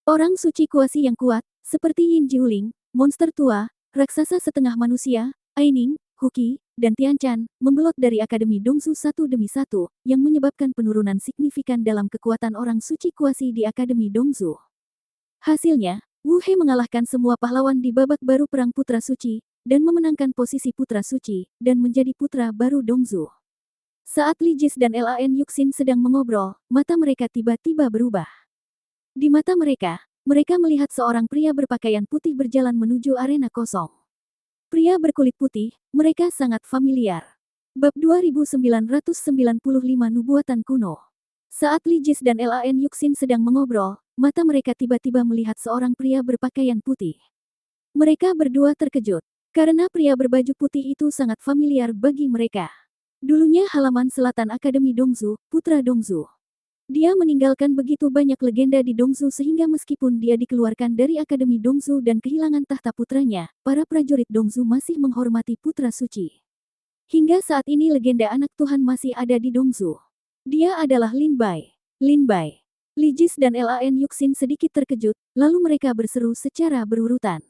Orang suci kuasi yang kuat, seperti Yin Jiuling, monster tua, raksasa setengah manusia, Aining, Huqi, dan Tianchan, membelot dari Akademi Dongzu satu demi satu, yang menyebabkan penurunan signifikan dalam kekuatan orang suci kuasi di Akademi Dongzu. Hasilnya, Wu He mengalahkan semua pahlawan di babak baru Perang Putra Suci, dan memenangkan posisi Putra Suci, dan menjadi putra baru Dongzu. Saat Li Jis dan Lan Yuxin sedang mengobrol, mata mereka tiba-tiba berubah. Di mata mereka, mereka melihat seorang pria berpakaian putih berjalan menuju arena kosong. Pria berkulit putih, mereka sangat familiar. Bab 2995 Nubuatan Kuno. Saat Li Jis dan Lan Yuxin sedang mengobrol, mata mereka tiba-tiba melihat seorang pria berpakaian putih. Mereka berdua terkejut, karena pria berbaju putih itu sangat familiar bagi mereka. Dulunya halaman selatan Akademi Dongzu, putra Dongzu. Dia meninggalkan begitu banyak legenda di Dongzu sehingga meskipun dia dikeluarkan dari Akademi Dongzu dan kehilangan tahta putranya, para prajurit Dongzu masih menghormati putra suci. Hingga saat ini legenda anak Tuhan masih ada di Dongzu. Dia adalah Lin Bai. Lin Bai. Li Jis dan Lan Yuxin sedikit terkejut, lalu mereka berseru secara berurutan.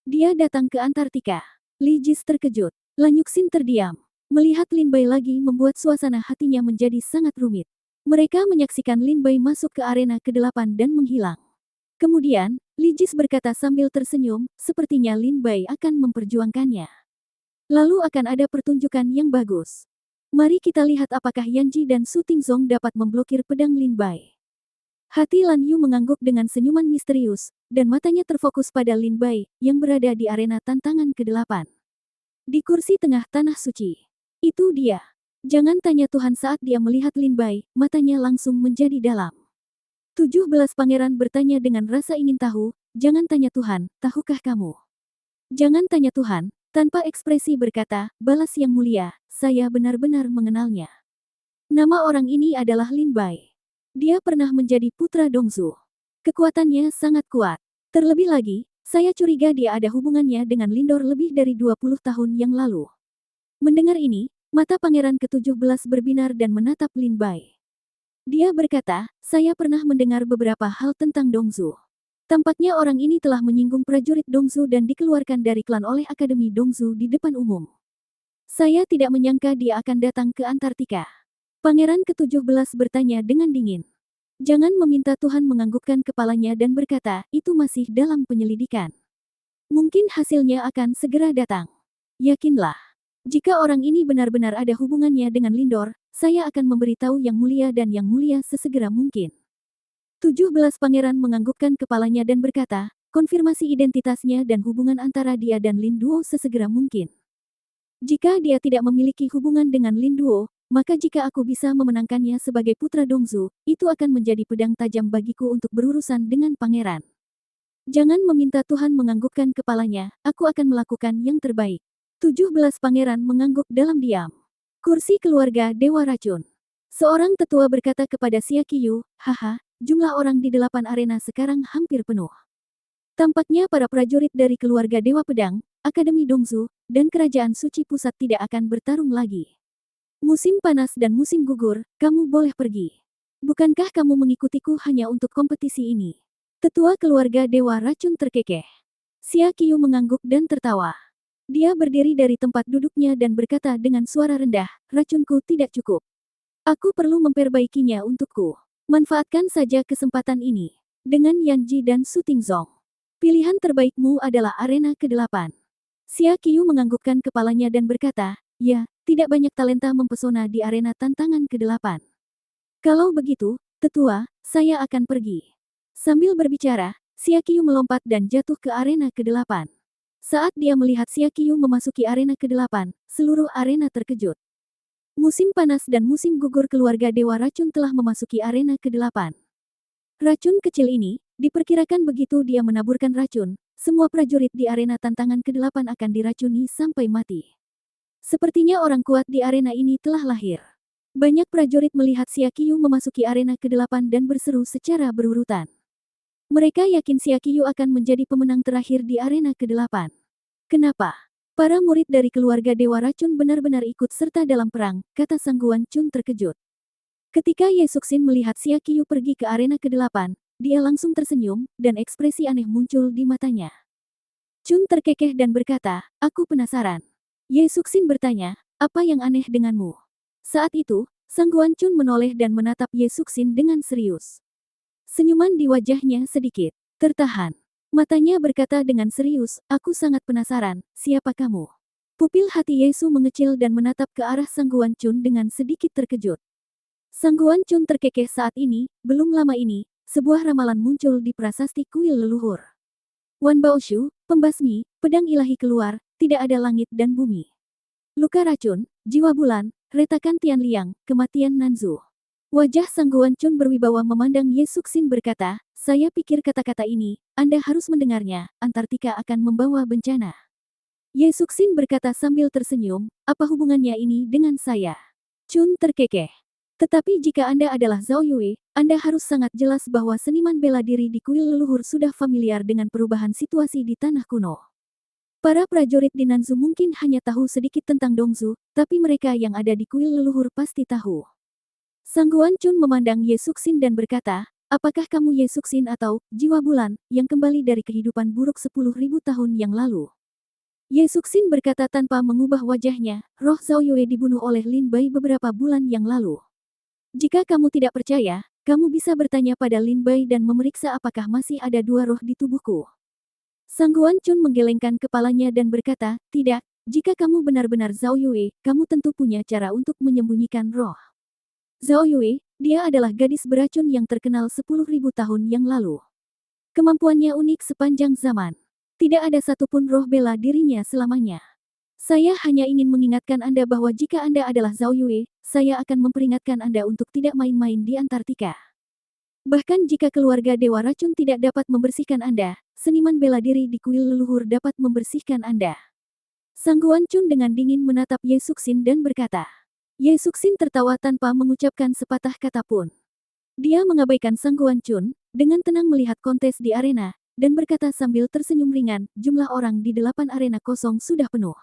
Dia datang ke Antartika. Li Jis terkejut. Lan Yuxin terdiam. Melihat Lin Bai lagi membuat suasana hatinya menjadi sangat rumit. Mereka menyaksikan Lin Bai masuk ke arena ke-8 dan menghilang. Kemudian, Li Jis berkata sambil tersenyum, sepertinya Lin Bai akan memperjuangkannya. Lalu akan ada pertunjukan yang bagus. Mari kita lihat apakah Yan Ji dan Su Tingzong dapat memblokir pedang Lin Bai. Hati Lan Yu mengangguk dengan senyuman misterius, dan matanya terfokus pada Lin Bai, yang berada di arena tantangan ke-8. Di kursi tengah tanah suci. Itu dia. Jangan tanya Tuhan saat dia melihat Lin Bai, matanya langsung menjadi dalam. 17 pangeran bertanya dengan rasa ingin tahu, jangan tanya Tuhan, tahukah kamu? Jangan tanya Tuhan, tanpa ekspresi berkata, balas yang mulia, saya benar-benar mengenalnya. Nama orang ini adalah Lin Bai. Dia pernah menjadi putra Dongzu. Kekuatannya sangat kuat. Terlebih lagi, saya curiga dia ada hubungannya dengan Lindor lebih dari 20 tahun yang lalu. Mendengar ini, mata pangeran ke-17 berbinar dan menatap Lin Bai. Dia berkata, saya pernah mendengar beberapa hal tentang Dongzu. Tampaknya orang ini telah menyinggung prajurit Dongzu dan dikeluarkan dari klan oleh Akademi Dongzu di depan umum. Saya tidak menyangka dia akan datang ke Antartika. Pangeran ke-17 bertanya dengan dingin. Jangan meminta Tuhan menganggukkan kepalanya dan berkata, itu masih dalam penyelidikan. Mungkin hasilnya akan segera datang. Yakinlah. Jika orang ini benar-benar ada hubungannya dengan Lindor, saya akan memberitahu yang mulia dan yang mulia sesegera mungkin. 17 pangeran menganggukkan kepalanya dan berkata, konfirmasi identitasnya dan hubungan antara dia dan Lin Duo sesegera mungkin. Jika dia tidak memiliki hubungan dengan Lin Duo, maka jika aku bisa memenangkannya sebagai putra Dongzu, itu akan menjadi pedang tajam bagiku untuk berurusan dengan pangeran. Jangan meminta Tuhan menganggukkan kepalanya, aku akan melakukan yang terbaik. 17 pangeran mengangguk dalam diam. Kursi keluarga Dewa Racun. Seorang tetua berkata kepada Xia Qiyu, haha, jumlah orang di 8 arena sekarang hampir penuh. Tampaknya para prajurit dari keluarga Dewa Pedang, Akademi Dongzu, dan Kerajaan Suci Pusat tidak akan bertarung lagi. Musim panas dan musim gugur, kamu boleh pergi. Bukankah kamu mengikutiku hanya untuk kompetisi ini? Tetua keluarga Dewa Racun terkekeh. Xia Qiyu mengangguk dan tertawa. Dia berdiri dari tempat duduknya dan berkata dengan suara rendah, racunku tidak cukup. Aku perlu memperbaikinya untukku. Manfaatkan saja kesempatan ini. Dengan Yan Ji dan Su Tingzong. Pilihan terbaikmu adalah arena ke-8. Xia Qiyu menganggukkan kepalanya dan berkata, ya, tidak banyak talenta mempesona di arena tantangan ke-8. Kalau begitu, tetua, saya akan pergi. Sambil berbicara, Xia Qiyu melompat dan jatuh ke arena ke-8. Saat dia melihat Xia Qiyu memasuki arena ke-8, seluruh arena terkejut. Musim panas dan musim gugur keluarga Dewa Racun telah memasuki arena ke-8. Racun kecil ini, diperkirakan begitu dia menaburkan racun, semua prajurit di arena tantangan ke-8 akan diracuni sampai mati. Sepertinya orang kuat di arena ini telah lahir. Banyak prajurit melihat Xiaqiu memasuki arena ke-8 dan berseru secara berurutan. Mereka yakin Xiaqiu akan menjadi pemenang terakhir di arena ke-8. Kenapa? Para murid dari keluarga Dewa Racun benar-benar ikut serta dalam perang, kata Sangguan Chun terkejut. Ketika Ye Suxin melihat Xiaqiu pergi ke arena ke-8, dia langsung tersenyum, dan ekspresi aneh muncul di matanya. Chun terkekeh dan berkata, aku penasaran. Ye Suxin bertanya, apa yang aneh denganmu? Saat itu, Sangguan Chun menoleh dan menatap Ye Suxin dengan serius. Senyuman di wajahnya sedikit tertahan. Matanya berkata dengan serius, aku sangat penasaran, siapa kamu? Pupil hati Yesu mengecil dan menatap ke arah Sangguan Chun dengan sedikit terkejut. Sangguan Chun terkekeh saat ini, belum lama ini, sebuah ramalan muncul di prasasti kuil leluhur. Wan Baoshu, pembasmi, pedang ilahi keluar, tidak ada langit dan bumi. Luka racun, jiwa bulan, retakan Tian Liang, kematian Nanzu. Wajah Sangguan Chun berwibawa memandang Ye Suxin berkata, saya pikir kata-kata ini, Anda harus mendengarnya, Antartika akan membawa bencana. Ye Suxin berkata sambil tersenyum, apa hubungannya ini dengan saya? Chun terkekeh. Tetapi jika Anda adalah Zhao Yue, Anda harus sangat jelas bahwa seniman bela diri di kuil leluhur sudah familiar dengan perubahan situasi di tanah kuno. Para prajurit di Nanzu mungkin hanya tahu sedikit tentang Dongzu, tapi mereka yang ada di kuil leluhur pasti tahu. Sangguan Chun memandang Ye Suxin dan berkata, apakah kamu Ye Suxin atau jiwa bulan yang kembali dari kehidupan buruk 10.000 tahun yang lalu? Ye Suxin berkata tanpa mengubah wajahnya, roh Zhao Yue dibunuh oleh Lin Bai beberapa bulan yang lalu. Jika kamu tidak percaya, kamu bisa bertanya pada Lin Bai dan memeriksa apakah masih ada dua roh di tubuhku. Sangguan Chun menggelengkan kepalanya dan berkata, tidak, jika kamu benar-benar Zhao Yue, kamu tentu punya cara untuk menyembunyikan roh. Zhao Yue, dia adalah gadis beracun yang terkenal 10.000 tahun yang lalu. Kemampuannya unik sepanjang zaman. Tidak ada satupun roh bela dirinya selamanya. Saya hanya ingin mengingatkan Anda bahwa jika Anda adalah Zhao Yue, saya akan memperingatkan Anda untuk tidak main-main di Antartika. Bahkan jika keluarga Dewa Racun tidak dapat membersihkan Anda, seniman bela diri di kuil leluhur dapat membersihkan Anda. Sangguan Chun dengan dingin menatap Ye Suxin dan berkata. Ye Suxin tertawa tanpa mengucapkan sepatah kata pun. Dia mengabaikan Sangguan Chun, dengan tenang melihat kontes di arena, dan berkata sambil tersenyum ringan, jumlah orang di 8 arena kosong sudah penuh.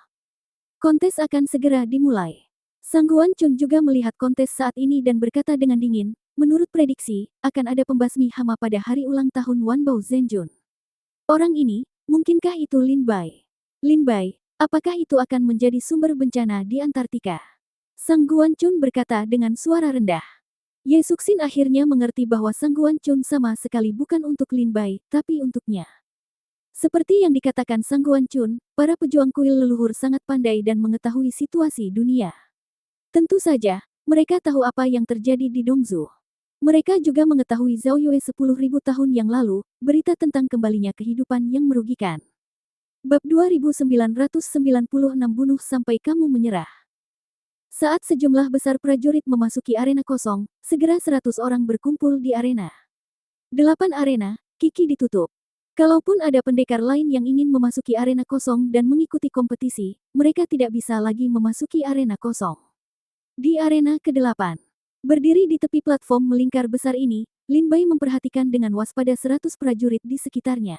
Kontes akan segera dimulai. Sangguan Chun juga melihat kontes saat ini dan berkata dengan dingin, menurut prediksi, akan ada pembasmi hama pada hari ulang tahun Wanbao Zhenjun. Orang ini, mungkinkah itu Lin Bai? Lin Bai, apakah itu akan menjadi sumber bencana di Antartika? Sangguan Chun berkata dengan suara rendah. Ye Suxin akhirnya mengerti bahwa Sangguan Chun sama sekali bukan untuk Lin Bai, tapi untuknya. Seperti yang dikatakan Sangguan Chun, para pejuang kuil leluhur sangat pandai dan mengetahui situasi dunia. Tentu saja, mereka tahu apa yang terjadi di Dongzu. Mereka juga mengetahui Zhao Yue 10.000 tahun yang lalu, berita tentang kembalinya kehidupan yang merugikan. Bab 2996 bunuh sampai kamu menyerah. Saat sejumlah besar prajurit memasuki arena kosong, segera 100 orang berkumpul di arena. 8 arena, Kiki ditutup. Kalaupun ada pendekar lain yang ingin memasuki arena kosong dan mengikuti kompetisi, mereka tidak bisa lagi memasuki arena kosong. Di arena ke-8, berdiri di tepi platform melingkar besar ini, Lin Bai memperhatikan dengan waspada 100 prajurit di sekitarnya.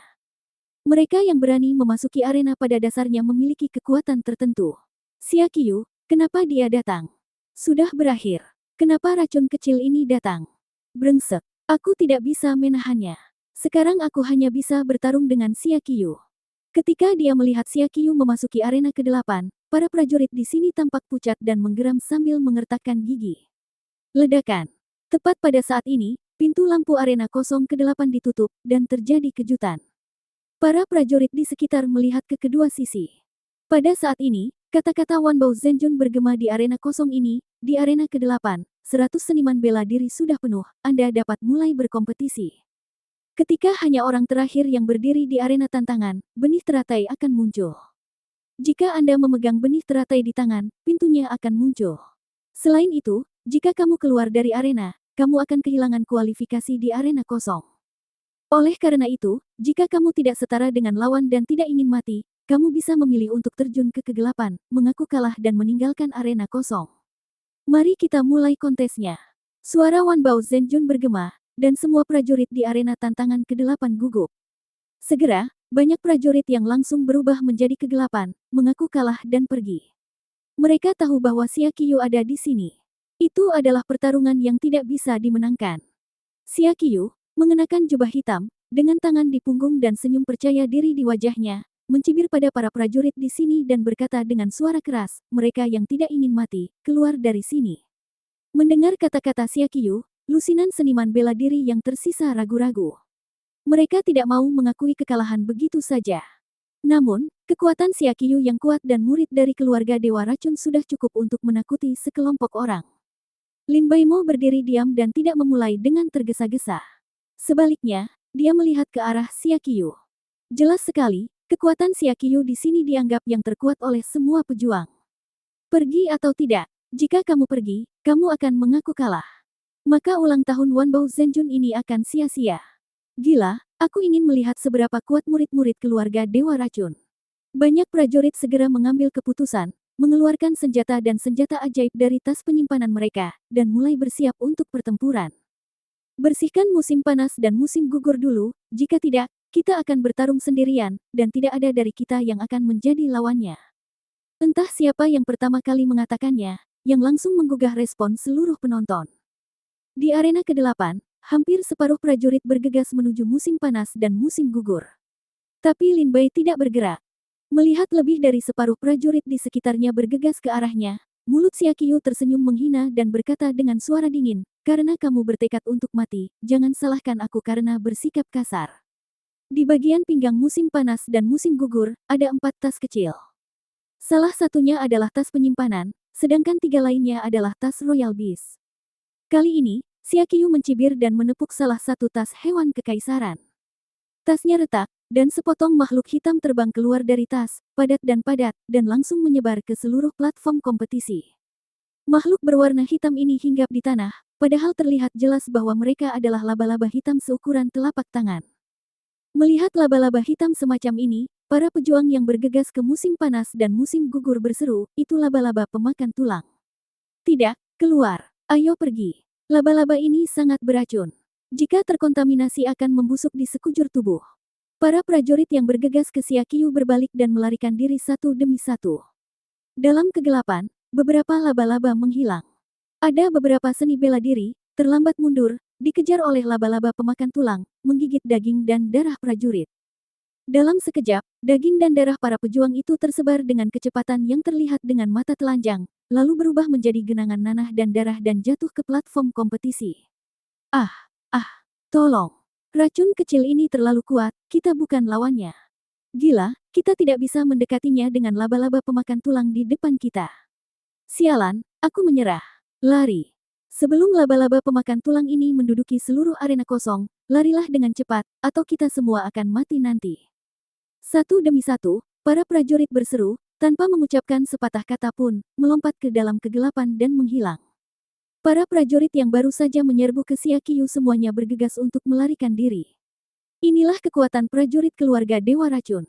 Mereka yang berani memasuki arena pada dasarnya memiliki kekuatan tertentu. Xiaqiu, kenapa dia datang? Sudah berakhir. Kenapa racun kecil ini datang? Brengsek. Aku tidak bisa menahannya. Sekarang aku hanya bisa bertarung dengan Xiaqiu. Ketika dia melihat Xiaqiu memasuki arena ke-8, para prajurit di sini tampak pucat dan menggeram sambil mengertakkan gigi. Ledakan. Tepat pada saat ini, pintu lampu arena kosong ke-8 ditutup, dan terjadi kejutan. Para prajurit di sekitar melihat ke kedua sisi. Pada saat ini, kata-kata Wanbao Zhenjun bergema di arena kosong ini, di arena ke-8, 100 seniman bela diri sudah penuh, Anda dapat mulai berkompetisi. Ketika hanya orang terakhir yang berdiri di arena tantangan, benih teratai akan muncul. Jika Anda memegang benih teratai di tangan, pintunya akan muncul. Selain itu, jika kamu keluar dari arena, kamu akan kehilangan kualifikasi di arena kosong. Oleh karena itu, jika kamu tidak setara dengan lawan dan tidak ingin mati, kamu bisa memilih untuk terjun ke kegelapan, mengaku kalah dan meninggalkan arena kosong. Mari kita mulai kontesnya. Suara Wan Bao Zhenjun bergema, dan semua prajurit di arena tantangan ke-8 gugup. Segera, banyak prajurit yang langsung berubah menjadi kegelapan, mengaku kalah dan pergi. Mereka tahu bahwa Xia Qiyu ada di sini. Itu adalah pertarungan yang tidak bisa dimenangkan. Xia Qiyu, mengenakan jubah hitam, dengan tangan di punggung dan senyum percaya diri di wajahnya, mencibir pada para prajurit di sini dan berkata dengan suara keras, mereka yang tidak ingin mati, keluar dari sini. Mendengar kata-kata Xia Qiyu, lusinan seniman bela diri yang tersisa ragu-ragu. Mereka tidak mau mengakui kekalahan begitu saja. Namun, kekuatan Xia Qiyu yang kuat dan murid dari keluarga Dewa Racun sudah cukup untuk menakuti sekelompok orang. Lin Baimo berdiri diam dan tidak memulai dengan tergesa-gesa. Sebaliknya, dia melihat ke arah Xia Qiyu. Jelas sekali, kekuatan Xia Qiyu di sini dianggap yang terkuat oleh semua pejuang. Pergi atau tidak, jika kamu pergi, kamu akan mengaku kalah. Maka ulang tahun Wan Bao Zhenjun ini akan sia-sia. Gila, aku ingin melihat seberapa kuat murid-murid keluarga Dewa Racun. Banyak prajurit segera mengambil keputusan, mengeluarkan senjata dan senjata ajaib dari tas penyimpanan mereka, dan mulai bersiap untuk pertempuran. Bersihkan musim panas dan musim gugur dulu, jika tidak, kita akan bertarung sendirian, dan tidak ada dari kita yang akan menjadi lawannya. Entah siapa yang pertama kali mengatakannya, yang langsung menggugah respon seluruh penonton. Di arena ke-8, hampir separuh prajurit bergegas menuju musim panas dan musim gugur. Tapi Lin Bai tidak bergerak. Melihat lebih dari separuh prajurit di sekitarnya bergegas ke arahnya, mulut Xia Qiyu tersenyum menghina dan berkata dengan suara dingin, karena kamu bertekad untuk mati, jangan salahkan aku karena bersikap kasar. Di bagian pinggang musim panas dan musim gugur, ada 4 tas kecil. Salah satunya adalah tas penyimpanan, sedangkan 3 lainnya adalah tas Royal Beast. Kali ini, Xia Qiyu mencibir dan menepuk salah satu tas hewan kekaisaran. Tasnya retak, dan sepotong makhluk hitam terbang keluar dari tas, padat, dan langsung menyebar ke seluruh platform kompetisi. Makhluk berwarna hitam ini hinggap di tanah, padahal terlihat jelas bahwa mereka adalah laba-laba hitam seukuran telapak tangan. Melihat laba-laba hitam semacam ini, para pejuang yang bergegas ke musim panas dan musim gugur berseru, itu laba-laba pemakan tulang. Tidak, keluar, ayo pergi. Laba-laba ini sangat beracun. Jika terkontaminasi akan membusuk di sekujur tubuh. Para prajurit yang bergegas ke Xia Qiyu berbalik dan melarikan diri satu demi satu. Dalam kegelapan, beberapa laba-laba menghilang. Ada beberapa seni bela diri, terlambat mundur, dikejar oleh laba-laba pemakan tulang, menggigit daging dan darah prajurit. Dalam sekejap, daging dan darah para pejuang itu tersebar dengan kecepatan yang terlihat dengan mata telanjang, lalu berubah menjadi genangan nanah dan darah dan jatuh ke platform kompetisi. Tolong. Racun kecil ini terlalu kuat, kita bukan lawannya. Gila, kita tidak bisa mendekatinya dengan laba-laba pemakan tulang di depan kita. Sialan, aku menyerah. Lari. Sebelum laba-laba pemakan tulang ini menduduki seluruh arena kosong, larilah dengan cepat, atau kita semua akan mati nanti. Satu demi satu, para prajurit berseru, tanpa mengucapkan sepatah kata pun, melompat ke dalam kegelapan dan menghilang. Para prajurit yang baru saja menyerbu ke Xia Qiyu semuanya bergegas untuk melarikan diri. Inilah kekuatan prajurit keluarga Dewa Racun.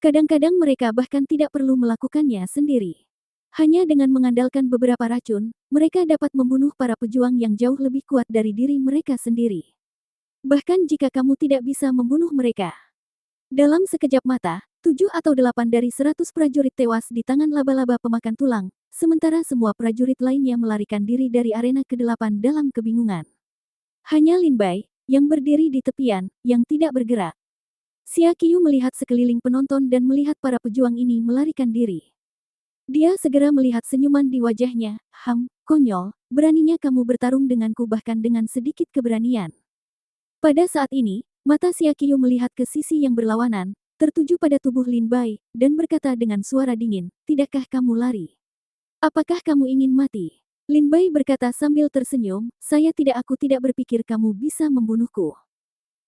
Kadang-kadang mereka bahkan tidak perlu melakukannya sendiri. Hanya dengan mengandalkan beberapa racun, mereka dapat membunuh para pejuang yang jauh lebih kuat dari diri mereka sendiri. Bahkan jika kamu tidak bisa membunuh mereka. Dalam sekejap mata, 7 atau 8 dari 100 prajurit tewas di tangan laba-laba pemakan tulang, sementara semua prajurit lainnya melarikan diri dari arena ke-8 dalam kebingungan. Hanya Lin Bai, yang berdiri di tepian, yang tidak bergerak. Xia Qiyu melihat sekeliling penonton dan melihat para pejuang ini melarikan diri. Dia segera melihat senyuman di wajahnya, konyol, beraninya kamu bertarung denganku bahkan dengan sedikit keberanian. Pada saat ini, mata Xia Qiyu melihat ke sisi yang berlawanan, tertuju pada tubuh Lin Bai, dan berkata dengan suara dingin, tidakkah kamu lari? Apakah kamu ingin mati? Lin Bai berkata sambil tersenyum, aku tidak berpikir kamu bisa membunuhku.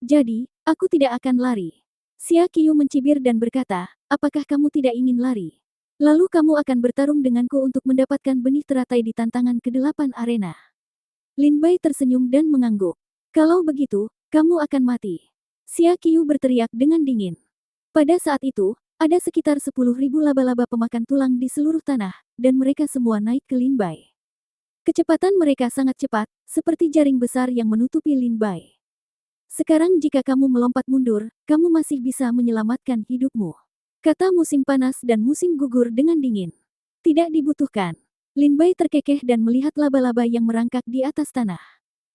Jadi, aku tidak akan lari. Xia Qiyu mencibir dan berkata, apakah kamu tidak ingin lari? Lalu kamu akan bertarung denganku untuk mendapatkan benih teratai di tantangan ke-8 arena. Lin Bai tersenyum dan mengangguk. Kalau begitu, kamu akan mati. Xia Qiu berteriak dengan dingin. Pada saat itu, ada sekitar 10.000 laba-laba pemakan tulang di seluruh tanah, dan mereka semua naik ke Lin Bai. Kecepatan mereka sangat cepat, seperti jaring besar yang menutupi Lin Bai. Sekarang jika kamu melompat mundur, kamu masih bisa menyelamatkan hidupmu. Kata musim panas dan musim gugur dengan dingin. Tidak dibutuhkan. Lin Bai terkekeh dan melihat laba-laba yang merangkak di atas tanah.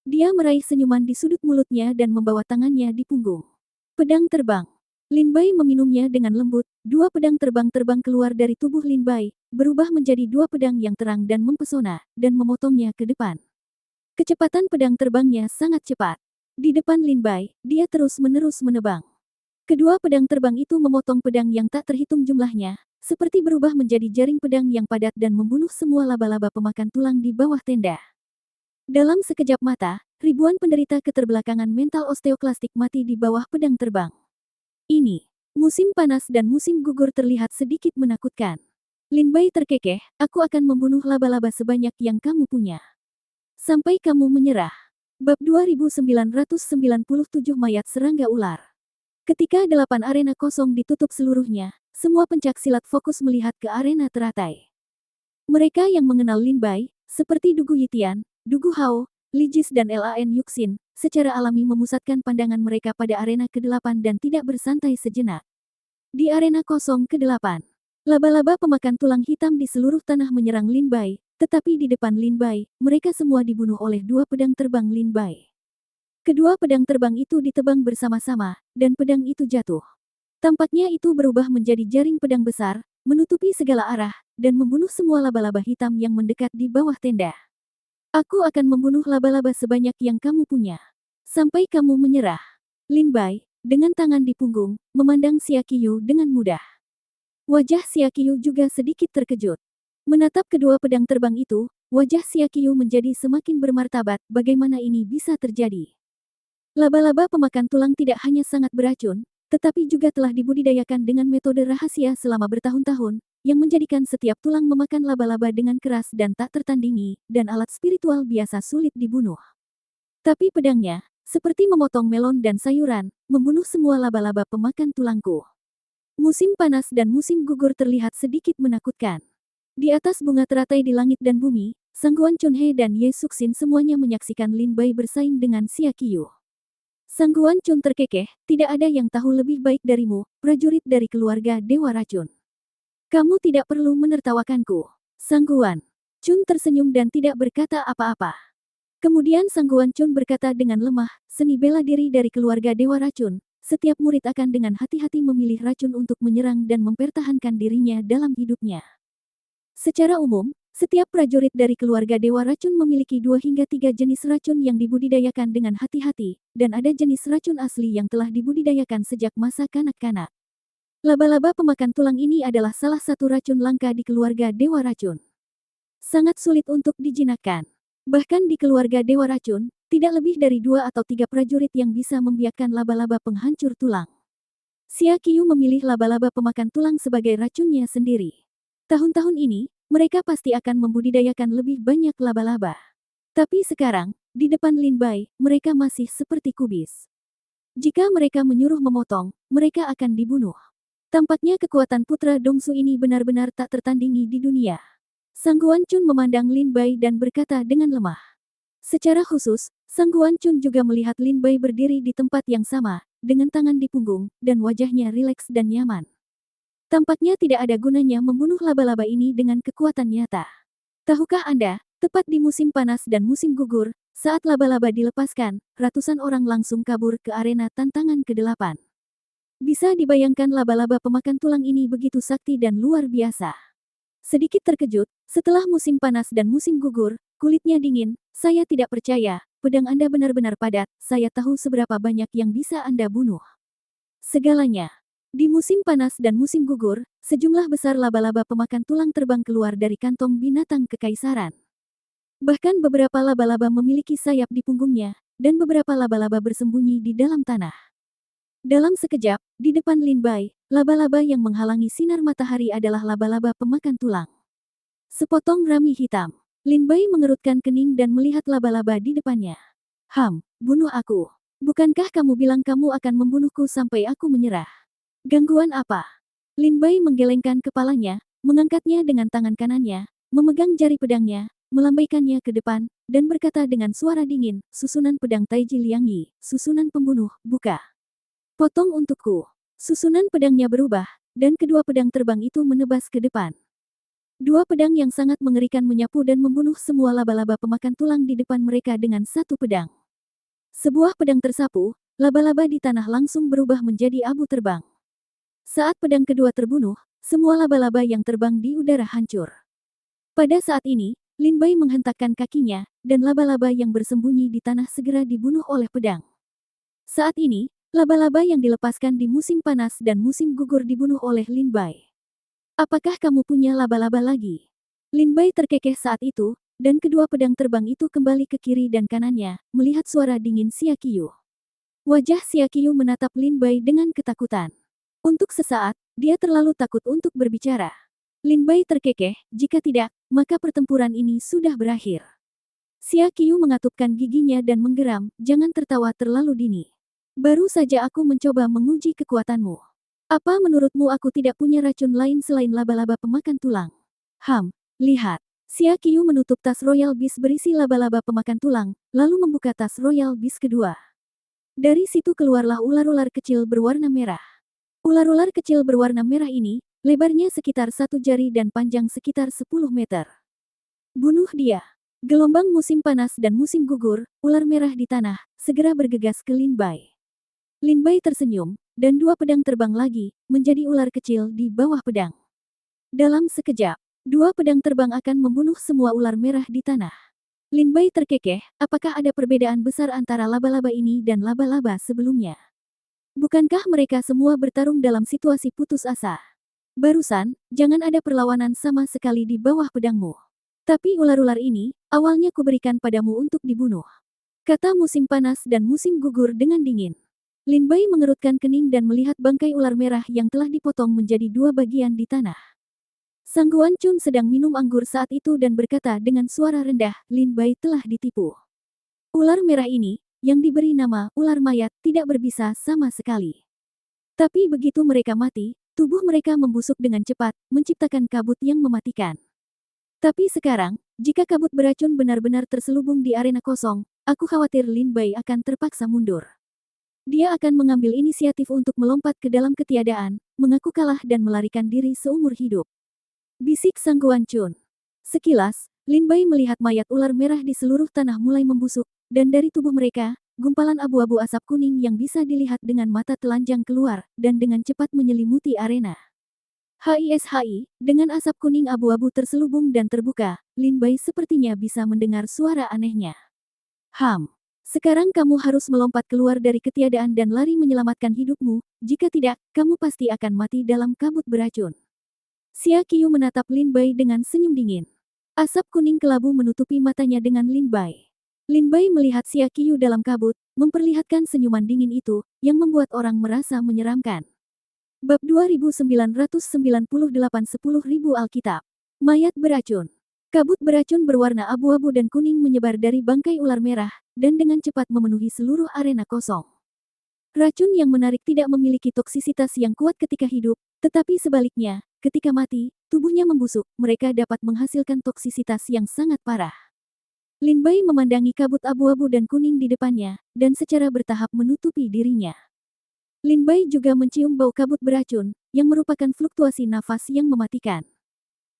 Dia meraih senyuman di sudut mulutnya dan membawa tangannya di punggung. Pedang terbang. Lin Bai meminumnya dengan lembut, dua pedang terbang keluar dari tubuh Lin Bai, berubah menjadi dua pedang yang terang dan mempesona, dan memotongnya ke depan. Kecepatan pedang terbangnya sangat cepat. Di depan Lin Bai, dia terus-menerus menebang. Kedua pedang terbang itu memotong pedang yang tak terhitung jumlahnya, seperti berubah menjadi jaring pedang yang padat dan membunuh semua laba-laba pemakan tulang di bawah tenda. Dalam sekejap mata, ribuan penderita keterbelakangan mental osteoklastik mati di bawah pedang terbang. Ini, musim panas dan musim gugur terlihat sedikit menakutkan. Lin Bai terkekeh, aku akan membunuh laba-laba sebanyak yang kamu punya. Sampai kamu menyerah. Bab 2997 Mayat Serangga Ular. Ketika 8 arena kosong ditutup seluruhnya, semua pencak silat fokus melihat ke arena teratai. Mereka yang mengenal Lin Bai, seperti Dugu Yitian, Dugu Hao, Li Jis dan Lan Yuxin, secara alami memusatkan pandangan mereka pada arena ke-8 dan tidak bersantai sejenak. Di arena kosong ke-8, laba-laba pemakan tulang hitam di seluruh tanah menyerang Lin Bai, tetapi di depan Lin Bai, mereka semua dibunuh oleh dua pedang terbang Lin Bai. Kedua pedang terbang itu ditebang bersama-sama, dan pedang itu jatuh. Tampaknya itu berubah menjadi jaring pedang besar, menutupi segala arah, dan membunuh semua laba-laba hitam yang mendekat di bawah tenda. Aku akan membunuh laba-laba sebanyak yang kamu punya. Sampai kamu menyerah. Lin Bai, dengan tangan di punggung, memandang Xia Qiu dengan mudah. Wajah Xia Qiu juga sedikit terkejut. Menatap kedua pedang terbang itu, wajah Xia Qiu menjadi semakin bermartabat, bagaimana ini bisa terjadi. Laba-laba pemakan tulang tidak hanya sangat beracun, tetapi juga telah dibudidayakan dengan metode rahasia selama bertahun-tahun, yang menjadikan setiap tulang memakan laba-laba dengan keras dan tak tertandingi, dan alat spiritual biasa sulit dibunuh. Tapi pedangnya, seperti memotong melon dan sayuran, membunuh semua laba-laba pemakan tulangku. Musim panas dan musim gugur terlihat sedikit menakutkan. Di atas bunga teratai di langit dan bumi, Sangguan Chunhe dan Ye Suxin semuanya menyaksikan Lin Bai bersaing dengan Xia Qiu. Sangguan Chun terkekeh, tidak ada yang tahu lebih baik darimu, prajurit dari keluarga Dewa Racun. Kamu tidak perlu menertawakanku. Sangguan Chun tersenyum dan tidak berkata apa-apa. Kemudian Sangguan Chun berkata dengan lemah, seni bela diri dari keluarga Dewa Racun, setiap murid akan dengan hati-hati memilih racun untuk menyerang dan mempertahankan dirinya dalam hidupnya. Secara umum, setiap prajurit dari keluarga Dewa Racun memiliki 2 hingga 3 jenis racun yang dibudidayakan dengan hati-hati, dan ada jenis racun asli yang telah dibudidayakan sejak masa kanak-kanak. Laba-laba pemakan tulang ini adalah salah satu racun langka di keluarga Dewa Racun. Sangat sulit untuk dijinakkan. Bahkan di keluarga Dewa Racun, tidak lebih dari 2 atau 3 prajurit yang bisa membiakkan laba-laba penghancur tulang. Xia Qiu memilih laba-laba pemakan tulang sebagai racunnya sendiri. Tahun-tahun ini, mereka pasti akan membudidayakan lebih banyak laba-laba. Tapi sekarang, di depan Lin Bai, mereka masih seperti kubis. Jika mereka menyuruh memotong, mereka akan dibunuh. Tampaknya kekuatan putra Dongsu ini benar-benar tak tertandingi di dunia. Sangguan Chun memandang Lin Bai dan berkata dengan lemah. Secara khusus, Sangguan Chun juga melihat Lin Bai berdiri di tempat yang sama, dengan tangan di punggung, dan wajahnya rileks dan nyaman. Tampaknya tidak ada gunanya membunuh laba-laba ini dengan kekuatan nyata. Tahukah Anda, tepat di musim panas dan musim gugur, saat laba-laba dilepaskan, ratusan orang langsung kabur ke arena tantangan ke-8. Bisa dibayangkan laba-laba pemakan tulang ini begitu sakti dan luar biasa. Sedikit terkejut, setelah musim panas dan musim gugur, kulitnya dingin, saya tidak percaya, pedang Anda benar-benar padat, saya tahu seberapa banyak yang bisa Anda bunuh. Segalanya. Di musim panas dan musim gugur, sejumlah besar laba-laba pemakan tulang terbang keluar dari kantong binatang kekaisaran. Bahkan beberapa laba-laba memiliki sayap di punggungnya, dan beberapa laba-laba bersembunyi di dalam tanah. Dalam sekejap, di depan Lin Bai, laba-laba yang menghalangi sinar matahari adalah laba-laba pemakan tulang. Sepotong rami hitam. Lin Bai mengerutkan kening dan melihat laba-laba di depannya. Bunuh aku. Bukankah kamu bilang kamu akan membunuhku sampai aku menyerah? Gangguan apa? Lin Bai menggelengkan kepalanya, mengangkatnya dengan tangan kanannya, memegang jari pedangnya, melambaikannya ke depan, dan berkata dengan suara dingin, susunan pedang Taiji Liang Yi, susunan pembunuh, buka. Potong untukku. Susunan pedangnya berubah, dan kedua pedang terbang itu menebas ke depan. Dua pedang yang sangat mengerikan menyapu dan membunuh semua laba-laba pemakan tulang di depan mereka dengan satu pedang. Sebuah pedang tersapu, laba-laba di tanah langsung berubah menjadi abu terbang. Saat pedang kedua terbunuh, semua laba-laba yang terbang di udara hancur. Pada saat ini, Lin Bai menghentakkan kakinya, dan laba-laba yang bersembunyi di tanah segera dibunuh oleh pedang. Saat ini, laba-laba yang dilepaskan di musim panas dan musim gugur dibunuh oleh Lin Bai. Apakah kamu punya laba-laba lagi? Lin Bai terkekeh saat itu, dan kedua pedang terbang itu kembali ke kiri dan kanannya, melihat suara dingin Xia Qiu. Wajah Xia Qiu menatap Lin Bai dengan ketakutan. Untuk sesaat, dia terlalu takut untuk berbicara. Lin Bai terkekeh, jika tidak, maka pertempuran ini sudah berakhir. Xia Qiu mengatupkan giginya dan menggeram, jangan tertawa terlalu dini. Baru saja aku mencoba menguji kekuatanmu. Apa menurutmu aku tidak punya racun lain selain laba-laba pemakan tulang? Lihat. Xia Qiu menutup tas Royal Beast berisi laba-laba pemakan tulang, lalu membuka tas Royal Beast kedua. Dari situ keluarlah ular-ular kecil berwarna merah. Ular-ular kecil berwarna merah ini, lebarnya sekitar 1 jari dan panjang sekitar 10 meter. Bunuh dia. Gelombang musim panas dan musim gugur, ular merah di tanah, segera bergegas ke Lin Bai. Lin Bai tersenyum, dan dua pedang terbang lagi, menjadi ular kecil di bawah pedang. Dalam sekejap, dua pedang terbang akan membunuh semua ular merah di tanah. Lin Bai terkekeh, apakah ada perbedaan besar antara laba-laba ini dan laba-laba sebelumnya? Bukankah mereka semua bertarung dalam situasi putus asa? Barusan, jangan ada perlawanan sama sekali di bawah pedangmu. Tapi ular-ular ini, awalnya kuberikan padamu untuk dibunuh. Kata musim panas dan musim gugur dengan dingin. Lin Bai mengerutkan kening dan melihat bangkai ular merah yang telah dipotong menjadi dua bagian di tanah. Sang Guan Chun sedang minum anggur saat itu dan berkata dengan suara rendah, Lin Bai telah ditipu. Ular merah ini, yang diberi nama ular mayat, tidak berbisa sama sekali. Tapi begitu mereka mati, tubuh mereka membusuk dengan cepat, menciptakan kabut yang mematikan. Tapi sekarang, jika kabut beracun benar-benar terselubung di arena kosong, aku khawatir Lin Bai akan terpaksa mundur. Dia akan mengambil inisiatif untuk melompat ke dalam ketiadaan, mengaku kalah dan melarikan diri seumur hidup. Bisik Sang Guan Chun. Sekilas, Lin Bai melihat mayat ular merah di seluruh tanah mulai membusuk, dan dari tubuh mereka, gumpalan abu-abu asap kuning yang bisa dilihat dengan mata telanjang keluar, dan dengan cepat menyelimuti arena. HISHI, dengan asap kuning abu-abu terselubung dan terbuka, Lin Bai sepertinya bisa mendengar suara anehnya. Sekarang kamu harus melompat keluar dari ketiadaan dan lari menyelamatkan hidupmu, jika tidak, kamu pasti akan mati dalam kabut beracun. Xia Qiu menatap Lin Bai dengan senyum dingin. Asap kuning kelabu menutupi matanya dengan Lin Bai. Lin Bai melihat Xia Qiu dalam kabut, memperlihatkan senyuman dingin itu, yang membuat orang merasa menyeramkan. Bab 2998 10.000 Alkitab. Mayat beracun. Kabut beracun berwarna abu-abu dan kuning menyebar dari bangkai ular merah, dan dengan cepat memenuhi seluruh arena kosong. Racun yang menarik tidak memiliki toksisitas yang kuat ketika hidup, tetapi sebaliknya, ketika mati, tubuhnya membusuk, mereka dapat menghasilkan toksisitas yang sangat parah. Lin Bai memandangi kabut abu-abu dan kuning di depannya, dan secara bertahap menutupi dirinya. Lin Bai juga mencium bau kabut beracun, yang merupakan fluktuasi nafas yang mematikan.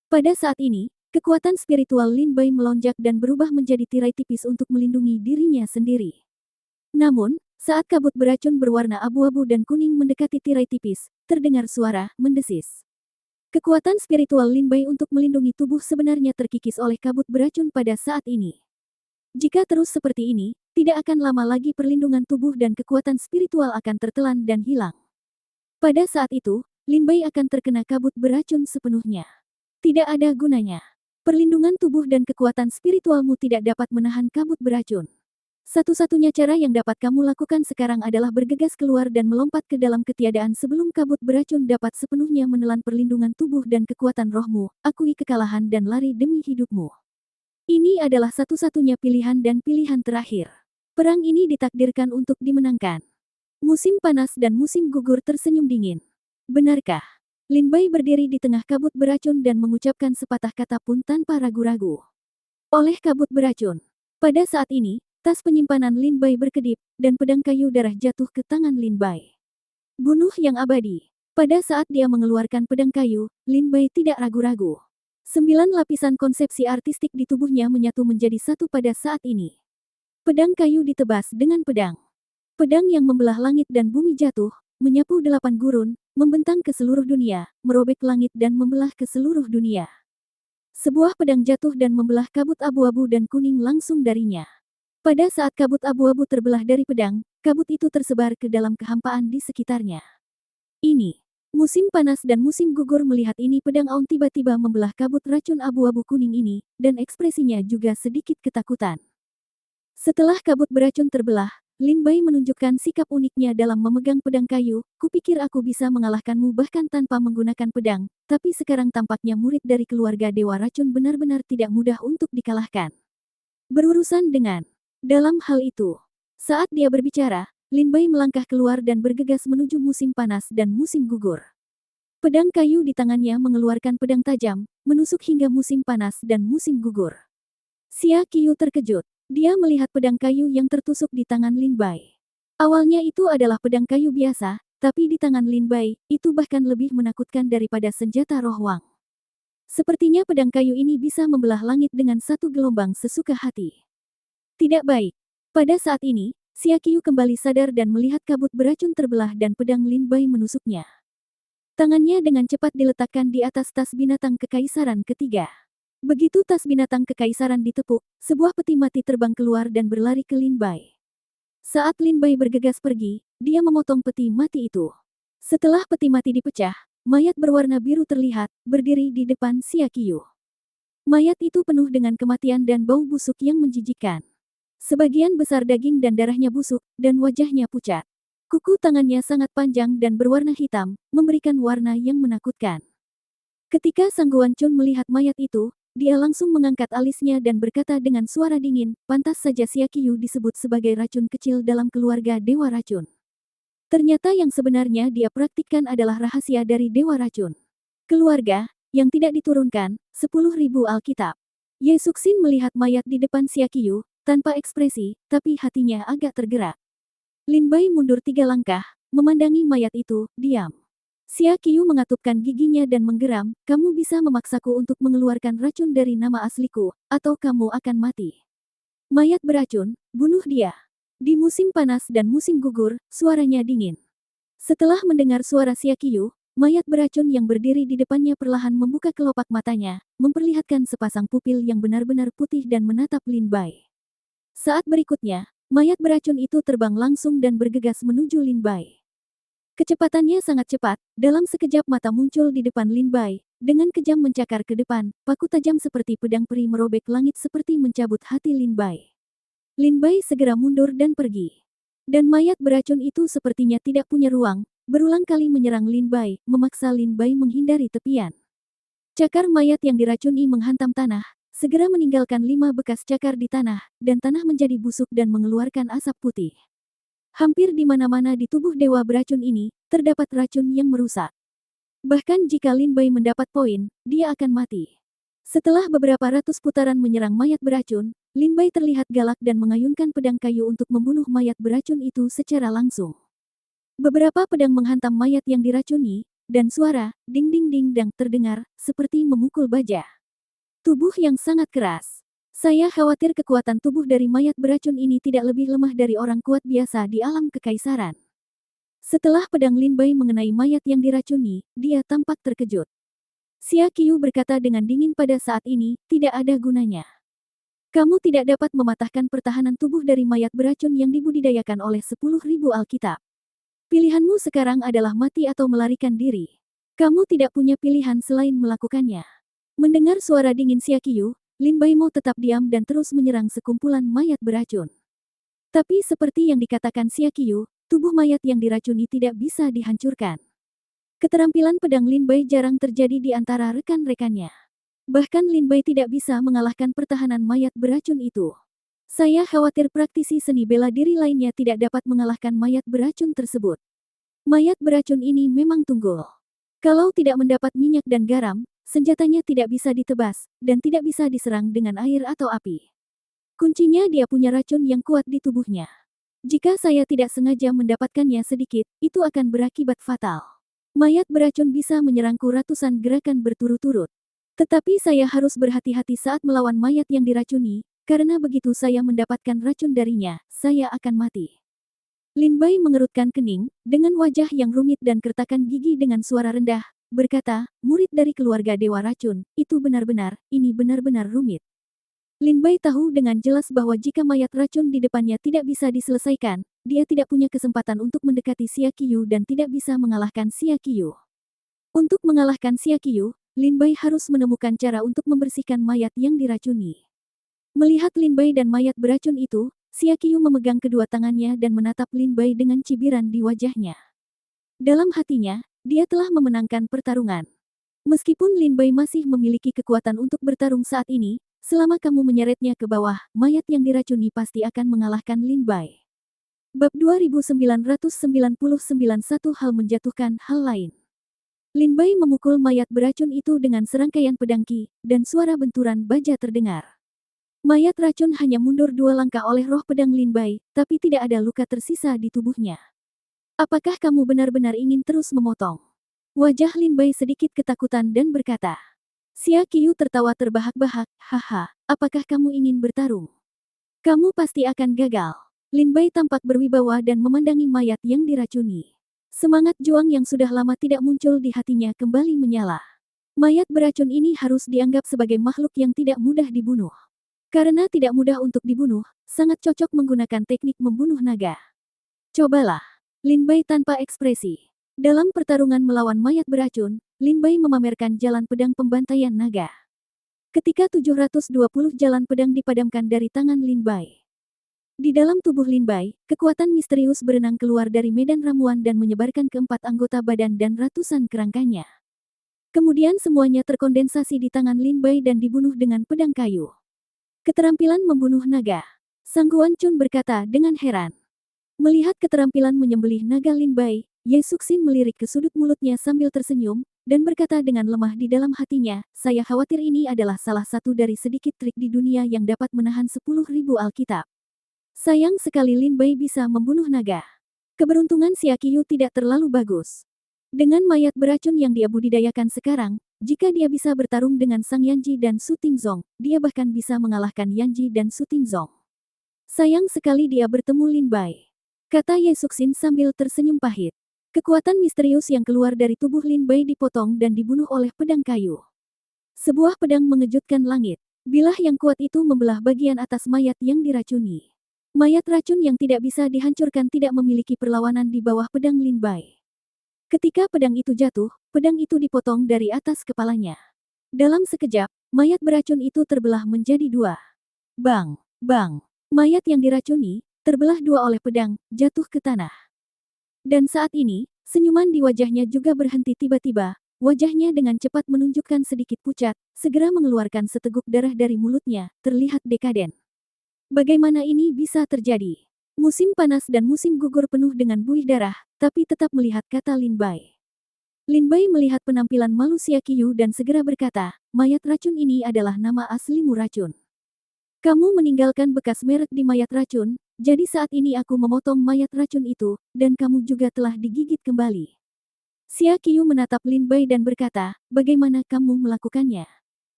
Pada saat ini, kekuatan spiritual Lin Bai melonjak dan berubah menjadi tirai tipis untuk melindungi dirinya sendiri. Namun, saat kabut beracun berwarna abu-abu dan kuning mendekati tirai tipis, terdengar suara mendesis. Kekuatan spiritual Lin Bai untuk melindungi tubuh sebenarnya terkikis oleh kabut beracun pada saat ini. Jika terus seperti ini, tidak akan lama lagi perlindungan tubuh dan kekuatan spiritual akan tertelan dan hilang. Pada saat itu, Lin Bai akan terkena kabut beracun sepenuhnya. Tidak ada gunanya. Perlindungan tubuh dan kekuatan spiritualmu tidak dapat menahan kabut beracun. Satu-satunya cara yang dapat kamu lakukan sekarang adalah bergegas keluar dan melompat ke dalam ketiadaan sebelum kabut beracun dapat sepenuhnya menelan perlindungan tubuh dan kekuatan rohmu, akui kekalahan dan lari demi hidupmu. Ini adalah satu-satunya pilihan dan pilihan terakhir. Perang ini ditakdirkan untuk dimenangkan. Musim panas dan musim gugur tersenyum dingin. Benarkah? Lin Bai berdiri di tengah kabut beracun dan mengucapkan sepatah kata pun tanpa ragu-ragu. Oleh kabut beracun. Pada saat ini, tas penyimpanan Lin Bai berkedip, dan pedang kayu darah jatuh ke tangan Lin Bai. Bunuh yang abadi. Pada saat dia mengeluarkan pedang kayu, Lin Bai tidak ragu-ragu. 9 lapisan konsepsi artistik di tubuhnya menyatu menjadi satu pada saat ini. Pedang kayu ditebas dengan pedang. Pedang yang membelah langit dan bumi jatuh, menyapu 8 gurun, membentang ke seluruh dunia, merobek langit dan membelah ke seluruh dunia. Sebuah pedang jatuh dan membelah kabut abu-abu dan kuning langsung darinya. Pada saat kabut abu-abu terbelah dari pedang, kabut itu tersebar ke dalam kehampaan di sekitarnya. Ini. Musim panas dan musim gugur melihat ini pedang Aun tiba-tiba membelah kabut racun abu-abu kuning ini, dan ekspresinya juga sedikit ketakutan. Setelah kabut beracun terbelah, Lin Bai menunjukkan sikap uniknya dalam memegang pedang kayu. Kupikir aku bisa mengalahkanmu bahkan tanpa menggunakan pedang, tapi sekarang tampaknya murid dari keluarga Dewa Racun benar-benar tidak mudah untuk dikalahkan. Berurusan dengan. Dalam hal itu, saat dia berbicara, Lin Bai melangkah keluar dan bergegas menuju musim panas dan musim gugur. Pedang kayu di tangannya mengeluarkan pedang tajam, menusuk hingga musim panas dan musim gugur. Xia Qiu terkejut. Dia melihat pedang kayu yang tertusuk di tangan Lin Bai. Awalnya itu adalah pedang kayu biasa, tapi di tangan Lin Bai, itu bahkan lebih menakutkan daripada senjata roh Wang. Sepertinya pedang kayu ini bisa membelah langit dengan satu gelombang sesuka hati. Tidak baik. Pada saat ini, Xia Qiu kembali sadar dan melihat kabut beracun terbelah dan pedang Lin Bai menusuknya. Tangannya dengan cepat diletakkan di atas tas binatang kekaisaran ketiga. Begitu tas binatang kekaisaran ditepuk, sebuah peti mati terbang keluar dan berlari ke Lin Bai. Saat Lin Bai bergegas pergi, dia memotong peti mati itu. Setelah peti mati dipecah, mayat berwarna biru terlihat, berdiri di depan Xia Qiu. Mayat itu penuh dengan kematian dan bau busuk yang menjijikkan. Sebagian besar daging dan darahnya busuk, dan wajahnya pucat. Kuku tangannya sangat panjang dan berwarna hitam, memberikan warna yang menakutkan. Ketika Sang Guan Chun melihat mayat itu, dia langsung mengangkat alisnya dan berkata dengan suara dingin, pantas saja Xia Qiu disebut sebagai racun kecil dalam keluarga Dewa Racun. Ternyata yang sebenarnya dia praktikkan adalah rahasia dari Dewa Racun. Keluarga, yang tidak diturunkan, 10.000 Alkitab. Ye Suxin melihat mayat di depan Xia Qiu, tanpa ekspresi, tapi hatinya agak tergerak. Lin Bai mundur 3 langkah, memandangi mayat itu, diam. Xia Qiu mengatupkan giginya dan menggeram, kamu bisa memaksaku untuk mengeluarkan racun dari nama asliku, atau kamu akan mati. Mayat beracun, bunuh dia. Di musim panas dan musim gugur, suaranya dingin. Setelah mendengar suara Xia Qiu, mayat beracun yang berdiri di depannya perlahan membuka kelopak matanya, memperlihatkan sepasang pupil yang benar-benar putih dan menatap Lin Bai. Saat berikutnya, mayat beracun itu terbang langsung dan bergegas menuju Lin Bai. Kecepatannya sangat cepat, dalam sekejap mata muncul di depan Lin Bai, dengan kejam mencakar ke depan, paku tajam seperti pedang peri merobek langit seperti mencabut hati Lin Bai. Lin Bai segera mundur dan pergi. Dan mayat beracun itu sepertinya tidak punya ruang, berulang kali menyerang Lin Bai, memaksa Lin Bai menghindari tepian. Cakar mayat yang diracuni menghantam tanah, segera meninggalkan 5 bekas cakar di tanah, dan tanah menjadi busuk dan mengeluarkan asap putih. Hampir di mana-mana di tubuh dewa beracun ini, terdapat racun yang merusak. Bahkan jika Lin Bai mendapat poin, dia akan mati. Setelah beberapa ratus putaran menyerang mayat beracun, Lin Bai terlihat galak dan mengayunkan pedang kayu untuk membunuh mayat beracun itu secara langsung. Beberapa pedang menghantam mayat yang diracuni, dan suara, ding-ding-ding dang terdengar, seperti memukul baja. Tubuh yang sangat keras. Saya khawatir kekuatan tubuh dari mayat beracun ini tidak lebih lemah dari orang kuat biasa di alam kekaisaran. Setelah pedang Lin Bai mengenai mayat yang diracuni, dia tampak terkejut. Xia Qiu berkata dengan dingin pada saat ini, tidak ada gunanya. Kamu tidak dapat mematahkan pertahanan tubuh dari mayat beracun yang dibudidayakan oleh 10.000 Alkitab. Pilihanmu sekarang adalah mati atau melarikan diri. Kamu tidak punya pilihan selain melakukannya. Mendengar suara dingin Xia Qiu, Lin Bai mau tetap diam dan terus menyerang sekumpulan mayat beracun. Tapi seperti yang dikatakan Xia Qiu, tubuh mayat yang diracuni tidak bisa dihancurkan. Keterampilan pedang Lin Bai jarang terjadi di antara rekan-rekannya. Bahkan Lin Bai tidak bisa mengalahkan pertahanan mayat beracun itu. Saya khawatir praktisi seni bela diri lainnya tidak dapat mengalahkan mayat beracun tersebut. Mayat beracun ini memang tunggul. Kalau tidak mendapat minyak dan garam, senjatanya tidak bisa ditebas, dan tidak bisa diserang dengan air atau api. Kuncinya dia punya racun yang kuat di tubuhnya. Jika saya tidak sengaja mendapatkannya sedikit, itu akan berakibat fatal. Mayat beracun bisa menyerangku ratusan gerakan berturut-turut. Tetapi saya harus berhati-hati saat melawan mayat yang diracuni, karena begitu saya mendapatkan racun darinya, saya akan mati. Lin Bai mengerutkan kening, dengan wajah yang rumit dan kertakan gigi dengan suara rendah, berkata, murid dari keluarga Dewa Racun, itu ini benar-benar rumit. Lin Bai tahu dengan jelas bahwa jika mayat racun di depannya tidak bisa diselesaikan, dia tidak punya kesempatan untuk mendekati Xia Qiyu dan tidak bisa mengalahkan Xia Qiyu. Untuk mengalahkan Xia Qiyu, Lin Bai harus menemukan cara untuk membersihkan mayat yang diracuni. Melihat Lin Bai dan mayat beracun itu, Xia Qiyu memegang kedua tangannya dan menatap Lin Bai dengan cibiran di wajahnya. Dalam hatinya, dia telah memenangkan pertarungan. Meskipun Lin Bai masih memiliki kekuatan untuk bertarung saat ini, selama kamu menyeretnya ke bawah, mayat yang diracuni pasti akan mengalahkan Lin Bai. Bab 2999 Satu hal menjatuhkan hal lain. Lin Bai memukul mayat beracun itu dengan serangkaian pedang Qi, dan suara benturan baja terdengar. Mayat racun hanya mundur 2 langkah oleh roh pedang Lin Bai, tapi tidak ada luka tersisa di tubuhnya. Apakah kamu benar-benar ingin terus memotong? Wajah Lin Bai sedikit ketakutan dan berkata. Xia Qiyu tertawa terbahak-bahak, haha, apakah kamu ingin bertarung? Kamu pasti akan gagal. Lin Bai tampak berwibawa dan memandangi mayat yang diracuni. Semangat juang yang sudah lama tidak muncul di hatinya kembali menyala. Mayat beracun ini harus dianggap sebagai makhluk yang tidak mudah dibunuh. Karena tidak mudah untuk dibunuh, sangat cocok menggunakan teknik membunuh naga. Cobalah. Lin Bai tanpa ekspresi. Dalam pertarungan melawan mayat beracun, Lin Bai memamerkan jalan pedang pembantaian naga. Ketika 720 jalan pedang dipadamkan dari tangan Lin Bai. Di dalam tubuh Lin Bai, kekuatan misterius berenang keluar dari medan ramuan dan menyebarkan ke 4 anggota badan dan ratusan kerangkanya. Kemudian semuanya terkondensasi di tangan Lin Bai dan dibunuh dengan pedang kayu. Keterampilan membunuh naga. Sang Guan Chun berkata dengan heran. Melihat keterampilan menyembelih naga Lin Bai, Ye Suxin melirik ke sudut mulutnya sambil tersenyum, dan berkata dengan lemah di dalam hatinya, saya khawatir ini adalah salah satu dari sedikit trik di dunia yang dapat menahan 10.000 Alkitab. Sayang sekali Lin Bai bisa membunuh naga. Keberuntungan Xia Qiyu tidak terlalu bagus. Dengan mayat beracun yang dia budidayakan sekarang, jika dia bisa bertarung dengan Sang Yanji dan Su Tingzong, dia bahkan bisa mengalahkan Yanji dan Su Tingzong. Sayang sekali dia bertemu Lin Bai. Kata Ye Suxin sambil tersenyum pahit. Kekuatan misterius yang keluar dari tubuh Lin Bai dipotong dan dibunuh oleh pedang kayu. Sebuah pedang mengejutkan langit. Bilah yang kuat itu membelah bagian atas mayat yang diracuni. Mayat racun yang tidak bisa dihancurkan tidak memiliki perlawanan di bawah pedang Lin Bai. Ketika pedang itu jatuh, pedang itu dipotong dari atas kepalanya. Dalam sekejap, mayat beracun itu terbelah menjadi 2. Bang! Bang! Mayat yang diracuni, terbelah 2 oleh pedang, jatuh ke tanah. Dan saat ini, senyuman di wajahnya juga berhenti tiba-tiba, wajahnya dengan cepat menunjukkan sedikit pucat, segera mengeluarkan seteguk darah dari mulutnya, terlihat dekaden. Bagaimana ini bisa terjadi? Musim panas dan musim gugur penuh dengan buih darah, tapi tetap melihat kata Lin Bai. Lin Bai melihat penampilan malu Xia Qiyu dan segera berkata, mayat racun ini adalah nama aslimu racun. Kamu meninggalkan bekas merek di mayat racun, jadi saat ini aku memotong mayat racun itu, dan kamu juga telah digigit kembali. Xia Qiyu menatap Lin Bai dan berkata, bagaimana kamu melakukannya?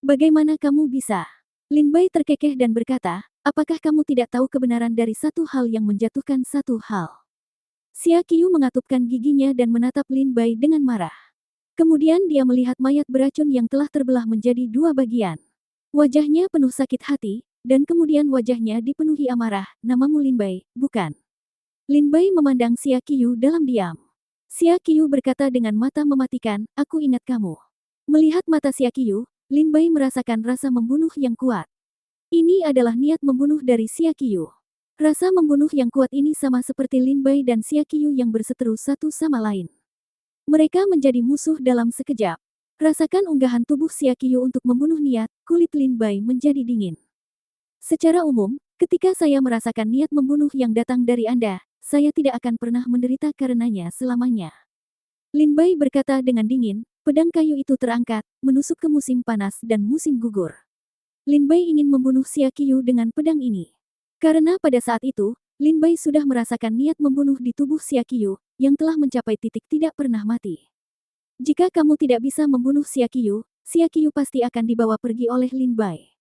Bagaimana kamu bisa? Lin Bai terkekeh dan berkata, apakah kamu tidak tahu kebenaran dari satu hal yang menjatuhkan satu hal? Xia Qiyu mengatupkan giginya dan menatap Lin Bai dengan marah. Kemudian dia melihat mayat beracun yang telah terbelah menjadi 2 bagian. Wajahnya penuh sakit hati, dan kemudian wajahnya dipenuhi amarah, namamu Lin Bai, bukan? Lin Bai memandang Xia Qiyu dalam diam. Xia Qiyu berkata dengan mata mematikan, aku ingat kamu. Melihat mata Xia Qiyu, Lin Bai merasakan rasa membunuh yang kuat. Ini adalah niat membunuh dari Xia Qiyu. Rasa membunuh yang kuat ini sama seperti Lin Bai dan Xia Qiyu yang berseteru satu sama lain. Mereka menjadi musuh dalam sekejap. Rasakan unggahan tubuh Xia Qiyu untuk membunuh niat, kulit Lin Bai menjadi dingin. Secara umum, Ketika saya merasakan niat membunuh yang datang dari Anda, saya tidak akan pernah menderita karenanya selamanya. Lin Bai berkata dengan dingin, pedang kayu itu terangkat, menusuk ke musim panas dan musim gugur. Lin Bai ingin membunuh Xia Qiu dengan pedang ini. Karena pada saat itu, Lin Bai sudah merasakan niat membunuh di tubuh Xia Qiu, yang telah mencapai titik tidak pernah mati. Jika kamu tidak bisa membunuh Xia Qiu pasti akan dibawa pergi oleh Lin Bai.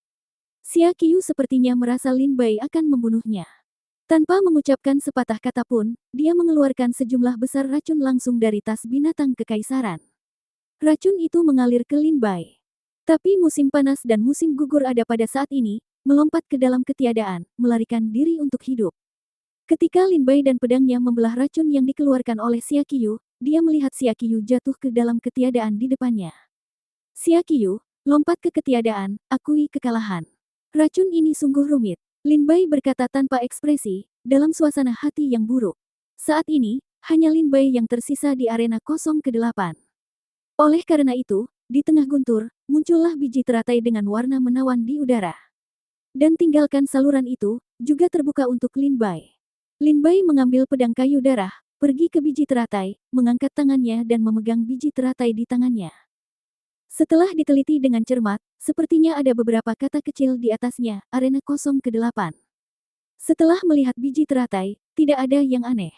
Xia Qiu sepertinya merasa Lin Bai akan membunuhnya. Tanpa mengucapkan sepatah kata pun, dia mengeluarkan sejumlah besar racun langsung dari tas binatang kekaisaran. Racun itu mengalir ke Lin Bai. Tapi musim panas dan musim gugur ada pada saat ini, melompat ke dalam ketiadaan, melarikan diri untuk hidup. Ketika Lin Bai dan pedangnya membelah racun yang dikeluarkan oleh Xia Qiu, dia melihat Xia Qiu jatuh ke dalam ketiadaan di depannya. Xia Qiu, lompat ke ketiadaan, akui kekalahan. Racun ini sungguh rumit. Lin Bai berkata tanpa ekspresi, dalam suasana hati yang buruk. Saat ini, hanya Lin Bai yang tersisa di arena kosong ke-8. Oleh karena itu, di tengah guntur, muncullah biji teratai dengan warna menawan di udara. Dan tinggalkan saluran itu, juga terbuka untuk Lin Bai. Lin Bai mengambil pedang kayu darah, pergi ke biji teratai, mengangkat tangannya dan memegang biji teratai di tangannya. Setelah diteliti dengan cermat, sepertinya ada beberapa kata kecil di atasnya, arena kosong ke-8. Setelah melihat biji teratai, tidak ada yang aneh.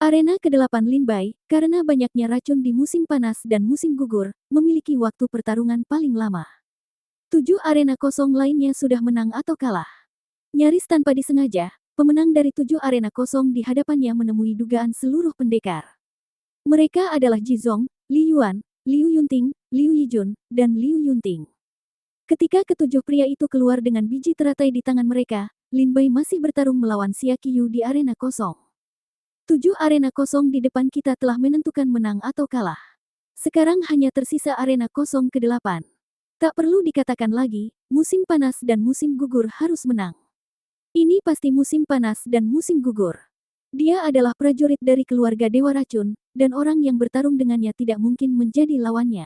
Arena ke-8 Lin Bai, karena banyaknya racun di musim panas dan musim gugur, memiliki waktu pertarungan paling lama. 7 arena kosong lainnya sudah menang atau kalah. Nyaris tanpa disengaja, pemenang dari 7 arena kosong di hadapannya menemui dugaan seluruh pendekar. Mereka adalah Jizong, Li Yuan, Liu Yunting, Liu Yijun, dan Liu Yunting. Ketika ketujuh pria itu keluar dengan biji teratai di tangan mereka, Lin Bai masih bertarung melawan Xia Qiu di arena kosong. 7 arena kosong di depan kita telah menentukan menang atau kalah. Sekarang hanya tersisa arena kosong ke-8. Tak perlu dikatakan lagi, musim panas dan musim gugur harus menang. Ini pasti musim panas dan musim gugur. Dia adalah prajurit dari keluarga Dewa Racun, dan orang yang bertarung dengannya tidak mungkin menjadi lawannya.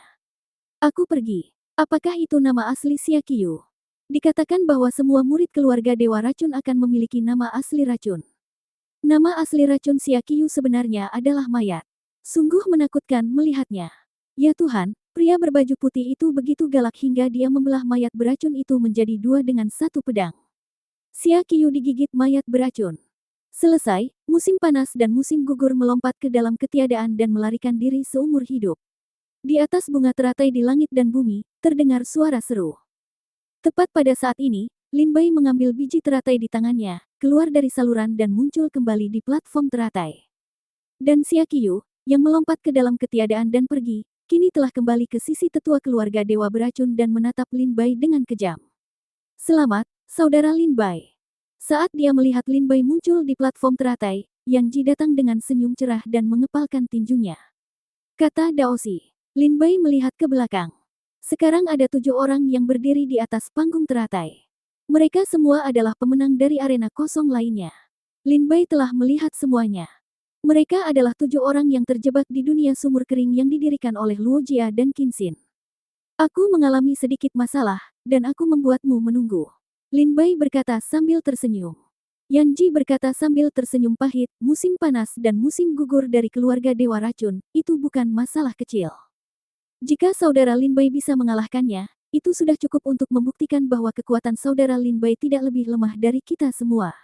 Aku pergi. Apakah itu nama asli Xia Qiu? Dikatakan bahwa semua murid keluarga Dewa Racun akan memiliki nama asli racun. Nama asli racun Xia Qiu sebenarnya adalah mayat. Sungguh menakutkan melihatnya. Ya Tuhan, pria berbaju putih itu begitu galak hingga dia membelah mayat beracun itu menjadi 2 dengan 1 pedang. Xia Qiu digigit mayat beracun. Selesai, musim panas dan musim gugur melompat ke dalam ketiadaan dan melarikan diri seumur hidup. Di atas bunga teratai di langit dan bumi, terdengar suara seru. Tepat pada saat ini, Lin Bai mengambil biji teratai di tangannya, keluar dari saluran dan muncul kembali di platform teratai. Dan Xia Qiu, yang melompat ke dalam ketiadaan dan pergi, kini telah kembali ke sisi tetua keluarga Dewa Beracun dan menatap Lin Bai dengan kejam. Selamat, Saudara Lin Bai. Saat dia melihat Lin Bai muncul di platform teratai, Yang Ji datang dengan senyum cerah dan mengepalkan tinjunya. Kata Daoxi. Lin Bai melihat ke belakang. Sekarang ada 7 orang yang berdiri di atas panggung teratai. Mereka semua adalah pemenang dari arena kosong lainnya. Lin Bai telah melihat semuanya. Mereka adalah 7 orang yang terjebak di dunia sumur kering yang didirikan oleh Luo Jia dan Qin Xin. Aku mengalami sedikit masalah, dan aku membuatmu menunggu. Lin Bai berkata sambil tersenyum. Yang Ji berkata sambil tersenyum pahit, musim panas dan musim gugur dari keluarga Dewa Racun, itu bukan masalah kecil. Jika saudara Lin Bai bisa mengalahkannya, itu sudah cukup untuk membuktikan bahwa kekuatan saudara Lin Bai tidak lebih lemah dari kita semua.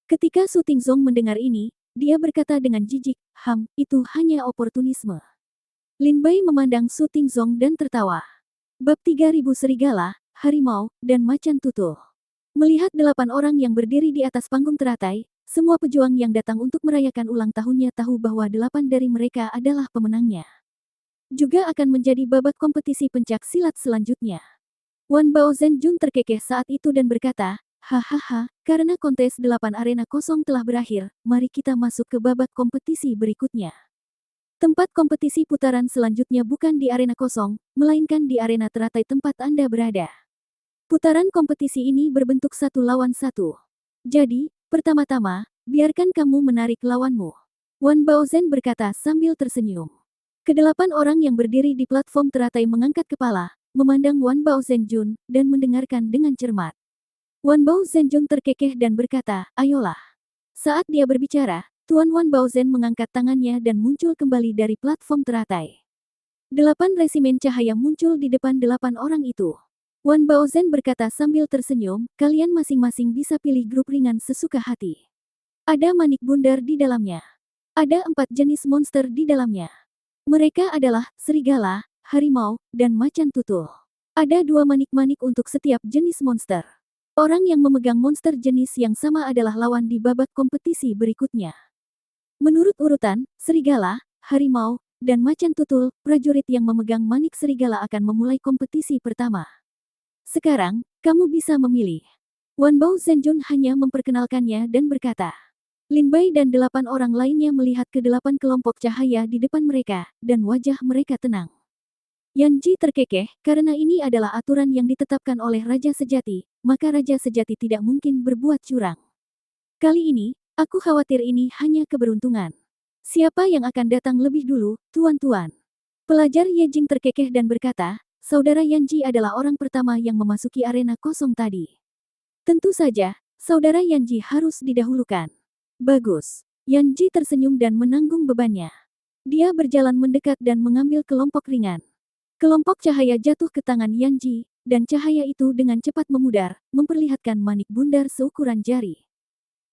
Ketika Su Tingzong mendengar ini, dia berkata dengan jijik, itu hanya oportunisme. Lin Bai memandang Su Tingzong dan tertawa. Bab 3000 Serigala, Harimau, dan Macan Tutul. Melihat 8 orang yang berdiri di atas panggung teratai, semua pejuang yang datang untuk merayakan ulang tahunnya tahu bahwa 8 dari mereka adalah pemenangnya. Juga akan menjadi babak kompetisi pencak silat selanjutnya. Wan Bao Zhenjun terkekeh saat itu dan berkata, hahaha, karena kontes 8 arena kosong telah berakhir, mari kita masuk ke babak kompetisi berikutnya. Tempat kompetisi putaran selanjutnya bukan di arena kosong, melainkan di arena teratai tempat Anda berada. Putaran kompetisi ini berbentuk 1 lawan 1. Jadi, pertama-tama, biarkan kamu menarik lawanmu. Wan Baozhen berkata sambil tersenyum. Kedelapan orang yang berdiri di platform teratai mengangkat kepala, memandang Wan Baozhen Jun, dan mendengarkan dengan cermat. Wan Bao Zhenjun terkekeh dan berkata, ayolah. Saat dia berbicara, Tuan Wan Baozhen mengangkat tangannya dan muncul kembali dari platform teratai. 8 resimen cahaya muncul di depan 8 orang itu. Wan Baozhen berkata sambil tersenyum, kalian masing-masing bisa pilih grup ringan sesuka hati. Ada manik bundar di dalamnya. Ada 4 jenis monster di dalamnya. Mereka adalah serigala, harimau, dan macan tutul. Ada 2 manik-manik untuk setiap jenis monster. Orang yang memegang monster jenis yang sama adalah lawan di babak kompetisi berikutnya. Menurut urutan, serigala, harimau, dan macan tutul, prajurit yang memegang manik serigala akan memulai kompetisi pertama. Sekarang, kamu bisa memilih. Wan Bao Zhenjun hanya memperkenalkannya dan berkata. Lin Bai dan 8 orang lainnya melihat ke 8 kelompok cahaya di depan mereka, dan wajah mereka tenang. Yan Ji terkekeh, karena ini adalah aturan yang ditetapkan oleh Raja Sejati, maka Raja Sejati tidak mungkin berbuat curang. Kali ini, aku khawatir ini hanya keberuntungan. Siapa yang akan datang lebih dulu, tuan-tuan? Pelajar Ye Jing terkekeh dan berkata, saudara Yan Ji adalah orang pertama yang memasuki arena kosong tadi. Tentu saja, saudara Yan Ji harus didahulukan. Bagus. Yan Ji tersenyum dan menanggung bebannya. Dia berjalan mendekat dan mengambil kelompok ringan. Kelompok cahaya jatuh ke tangan Yan Ji, dan cahaya itu dengan cepat memudar, memperlihatkan manik bundar seukuran jari.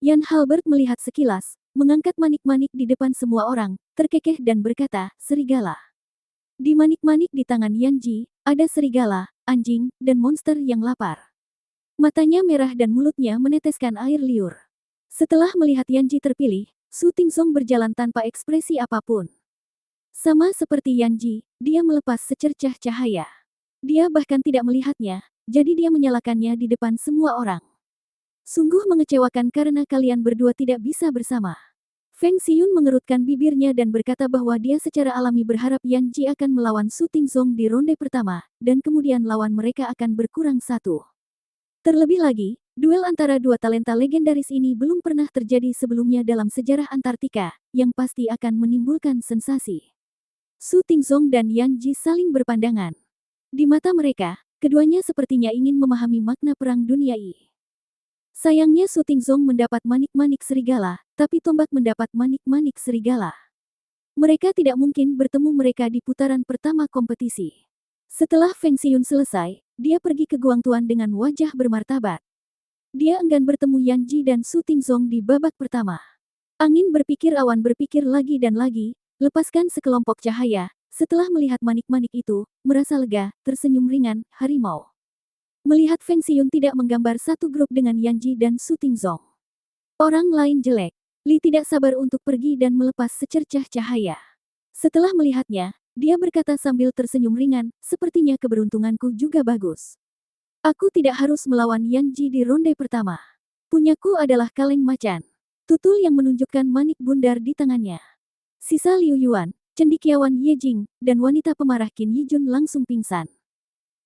Yan Halbert melihat sekilas, mengangkat manik-manik di depan semua orang, terkekeh dan berkata, serigala. Di manik-manik di tangan Yan Ji, ada serigala, anjing, dan monster yang lapar. Matanya merah dan mulutnya meneteskan air liur. Setelah melihat Yan Ji terpilih, Su Tingsong berjalan tanpa ekspresi apapun. Sama seperti Yan Ji, dia melepas secercah cahaya. Dia bahkan tidak melihatnya, jadi dia menyalakannya di depan semua orang. Sungguh mengecewakan karena kalian berdua tidak bisa bersama. Feng Xiyun mengerutkan bibirnya dan berkata bahwa dia secara alami berharap Yan Ji akan melawan Su Tingsong di ronde pertama, dan kemudian lawan mereka akan berkurang 1. Terlebih lagi, duel antara 2 talenta legendaris ini belum pernah terjadi sebelumnya dalam sejarah Antartika, yang pasti akan menimbulkan sensasi. Su Tingsong dan Yan Ji saling berpandangan. Di mata mereka, keduanya sepertinya ingin memahami makna Perang Dunia I. Sayangnya Su Tingsong mendapat manik-manik serigala, tapi tombak mendapat manik-manik serigala. Mereka tidak mungkin bertemu mereka di putaran pertama kompetisi. Setelah Feng Xiyun selesai, dia pergi ke Guangtuan dengan wajah bermartabat. Dia enggan bertemu Yan Ji dan Su Tingsong di babak pertama. Angin berpikir, awan berpikir lagi dan lagi, lepaskan sekelompok cahaya. Setelah melihat manik-manik itu, merasa lega, tersenyum ringan, harimau. Melihat Feng Xiyun tidak menggambar satu grup dengan Yan Ji dan Su Tingsong. Orang lain jelek. Li tidak sabar untuk pergi dan melepas secercah cahaya. Setelah melihatnya, dia berkata sambil tersenyum ringan, sepertinya keberuntunganku juga bagus. Aku tidak harus melawan Yan Ji di ronde pertama. Punyaku adalah kaleng macan. Tutul yang menunjukkan manik bundar di tangannya. Sisa Liu Yuan, cendekiawan Ye Jing, dan wanita pemarah Qin Yijun langsung pingsan.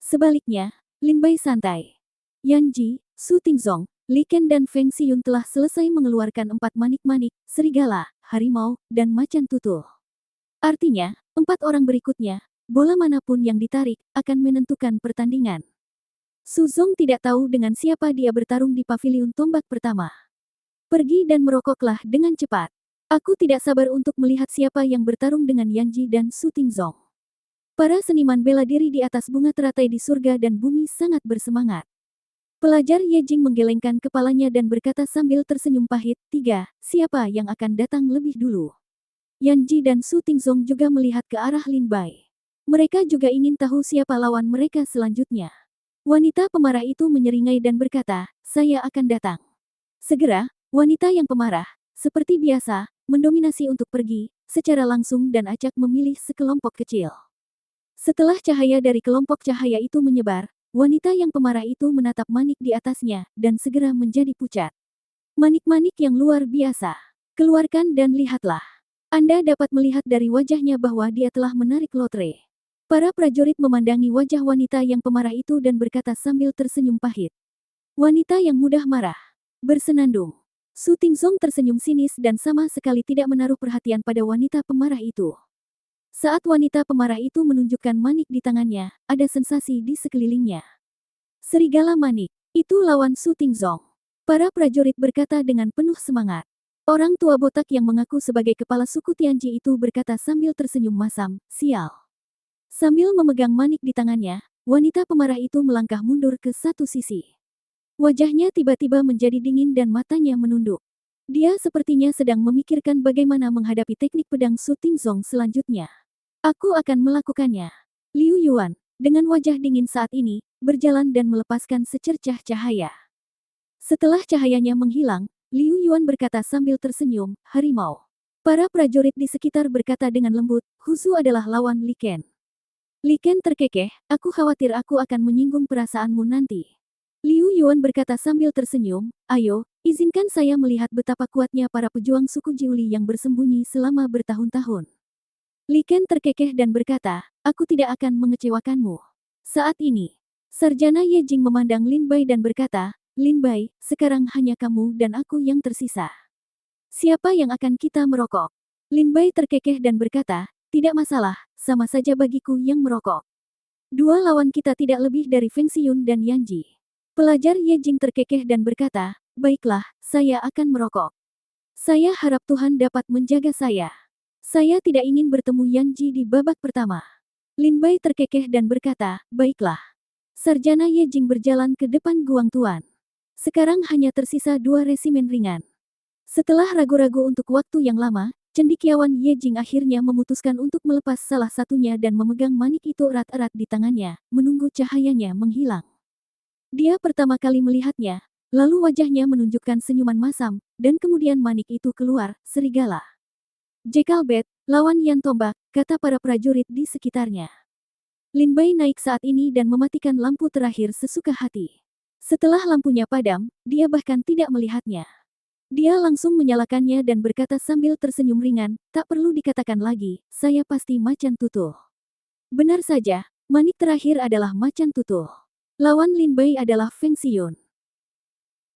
Sebaliknya, Lin Bai santai. Yan Ji, Su Tingsong, Li Ken dan Feng Xiyun telah selesai mengeluarkan 4 manik-manik, serigala, harimau, dan macan tutul. Artinya, 4 orang berikutnya, bola manapun yang ditarik, akan menentukan pertandingan. Su Zong tidak tahu dengan siapa dia bertarung di paviliun tombak pertama. Pergi dan merokoklah dengan cepat. Aku tidak sabar untuk melihat siapa yang bertarung dengan Yan Ji dan Su Tingsong. Para seniman bela diri di atas bunga teratai di surga dan bumi sangat bersemangat. Pelajar Ye Jing menggelengkan kepalanya dan berkata sambil tersenyum pahit, 3, siapa yang akan datang lebih dulu? Yan Ji dan Su Tingsong juga melihat ke arah Lin Bai. Mereka juga ingin tahu siapa lawan mereka selanjutnya. Wanita pemarah itu menyeringai dan berkata, saya akan datang. Segera, wanita yang pemarah, seperti biasa, mendominasi untuk pergi, secara langsung dan acak memilih sekelompok kecil. Setelah cahaya dari kelompok cahaya itu menyebar, wanita yang pemarah itu menatap manik di atasnya, dan segera menjadi pucat. Manik-manik yang luar biasa. Keluarkan dan lihatlah. Anda dapat melihat dari wajahnya bahwa dia telah menarik lotre. Para prajurit memandangi wajah wanita yang pemarah itu dan berkata sambil tersenyum pahit. Wanita yang mudah marah. Bersenandung. Su Tingsong tersenyum sinis dan sama sekali tidak menaruh perhatian pada wanita pemarah itu. Saat wanita pemarah itu menunjukkan manik di tangannya, ada sensasi di sekelilingnya. Serigala manik. Itu lawan Su Tingzong. Para prajurit berkata dengan penuh semangat. Orang tua botak yang mengaku sebagai kepala suku Tianji itu berkata sambil tersenyum masam, sial. Sambil memegang manik di tangannya, wanita pemarah itu melangkah mundur ke satu sisi. Wajahnya tiba-tiba menjadi dingin dan matanya menunduk. Dia sepertinya sedang memikirkan bagaimana menghadapi teknik pedang Su Tingzong selanjutnya. Aku akan melakukannya. Liu Yuan, dengan wajah dingin saat ini, berjalan dan melepaskan secercah cahaya. Setelah cahayanya menghilang, Liu Yuan berkata sambil tersenyum, harimau. Para prajurit di sekitar berkata dengan lembut, Husu adalah lawan Li Ken. Li Ken terkekeh, aku khawatir aku akan menyinggung perasaanmu nanti. Liu Yuan berkata sambil tersenyum, ayo, izinkan saya melihat betapa kuatnya para pejuang suku Jiuli yang bersembunyi selama bertahun-tahun. Li Ken terkekeh dan berkata, aku tidak akan mengecewakanmu. Saat ini, Sarjana Ye Jing memandang Lin Bai dan berkata, Lin Bai, sekarang hanya kamu dan aku yang tersisa. Siapa yang akan kita merokok? Lin Bai terkekeh dan berkata, tidak masalah, sama saja bagiku yang merokok. Dua lawan kita tidak lebih dari Feng Xiyun dan Yan Ji. Pelajar Ye Jing terkekeh dan berkata, baiklah, saya akan merokok. Saya harap Tuhan dapat menjaga saya. Saya tidak ingin bertemu Yan Ji di babak pertama. Lin Bai terkekeh dan berkata, baiklah. Sarjana Ye Jing berjalan ke depan Guang Tuan. Sekarang hanya tersisa 2 resimen ringan. Setelah ragu-ragu untuk waktu yang lama, cendekiawan Ye Jing akhirnya memutuskan untuk melepas salah satunya dan memegang manik itu erat-erat di tangannya, menunggu cahayanya menghilang. Dia pertama kali melihatnya, lalu wajahnya menunjukkan senyuman masam, dan kemudian manik itu keluar, serigala. Jekalbet, lawan Yan Tombak, kata para prajurit di sekitarnya. Lin Bai naik saat ini dan mematikan lampu terakhir sesuka hati. Setelah lampunya padam, dia bahkan tidak melihatnya. Dia langsung menyalakannya dan berkata sambil tersenyum ringan, tak perlu dikatakan lagi, saya pasti macan tutul. Benar saja, manik terakhir adalah macan tutul. Lawan Lin Bai adalah Feng Xiyun.